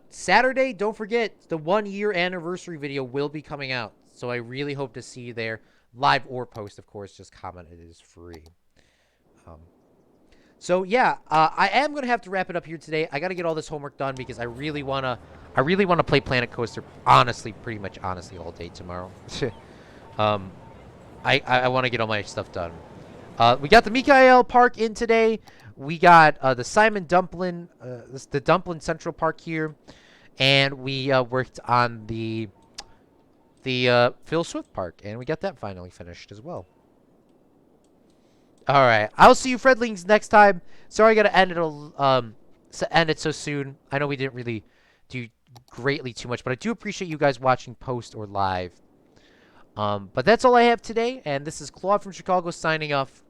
Saturday, don't forget, the 1-year anniversary video will be coming out. So I really hope to see you there. Live or post, of course. Just comment. It is free. So yeah, I am gonna have to wrap it up here today. I gotta get all this homework done because I really wanna play Planet Coaster. Honestly, pretty much honestly all day tomorrow. I want to get all my stuff done. We got the Mikhail Park in today. We got the Simon Dumplin, the Dumplin Central Park here, and we worked on the Phil Swift Park, and we got that finally finished as well. All right, I'll see you Fredlings next time. Sorry I got to end it so soon. I know we didn't really do greatly too much, but I do appreciate you guys watching post or live. But that's all I have today, and this is Claude from Chicago signing off.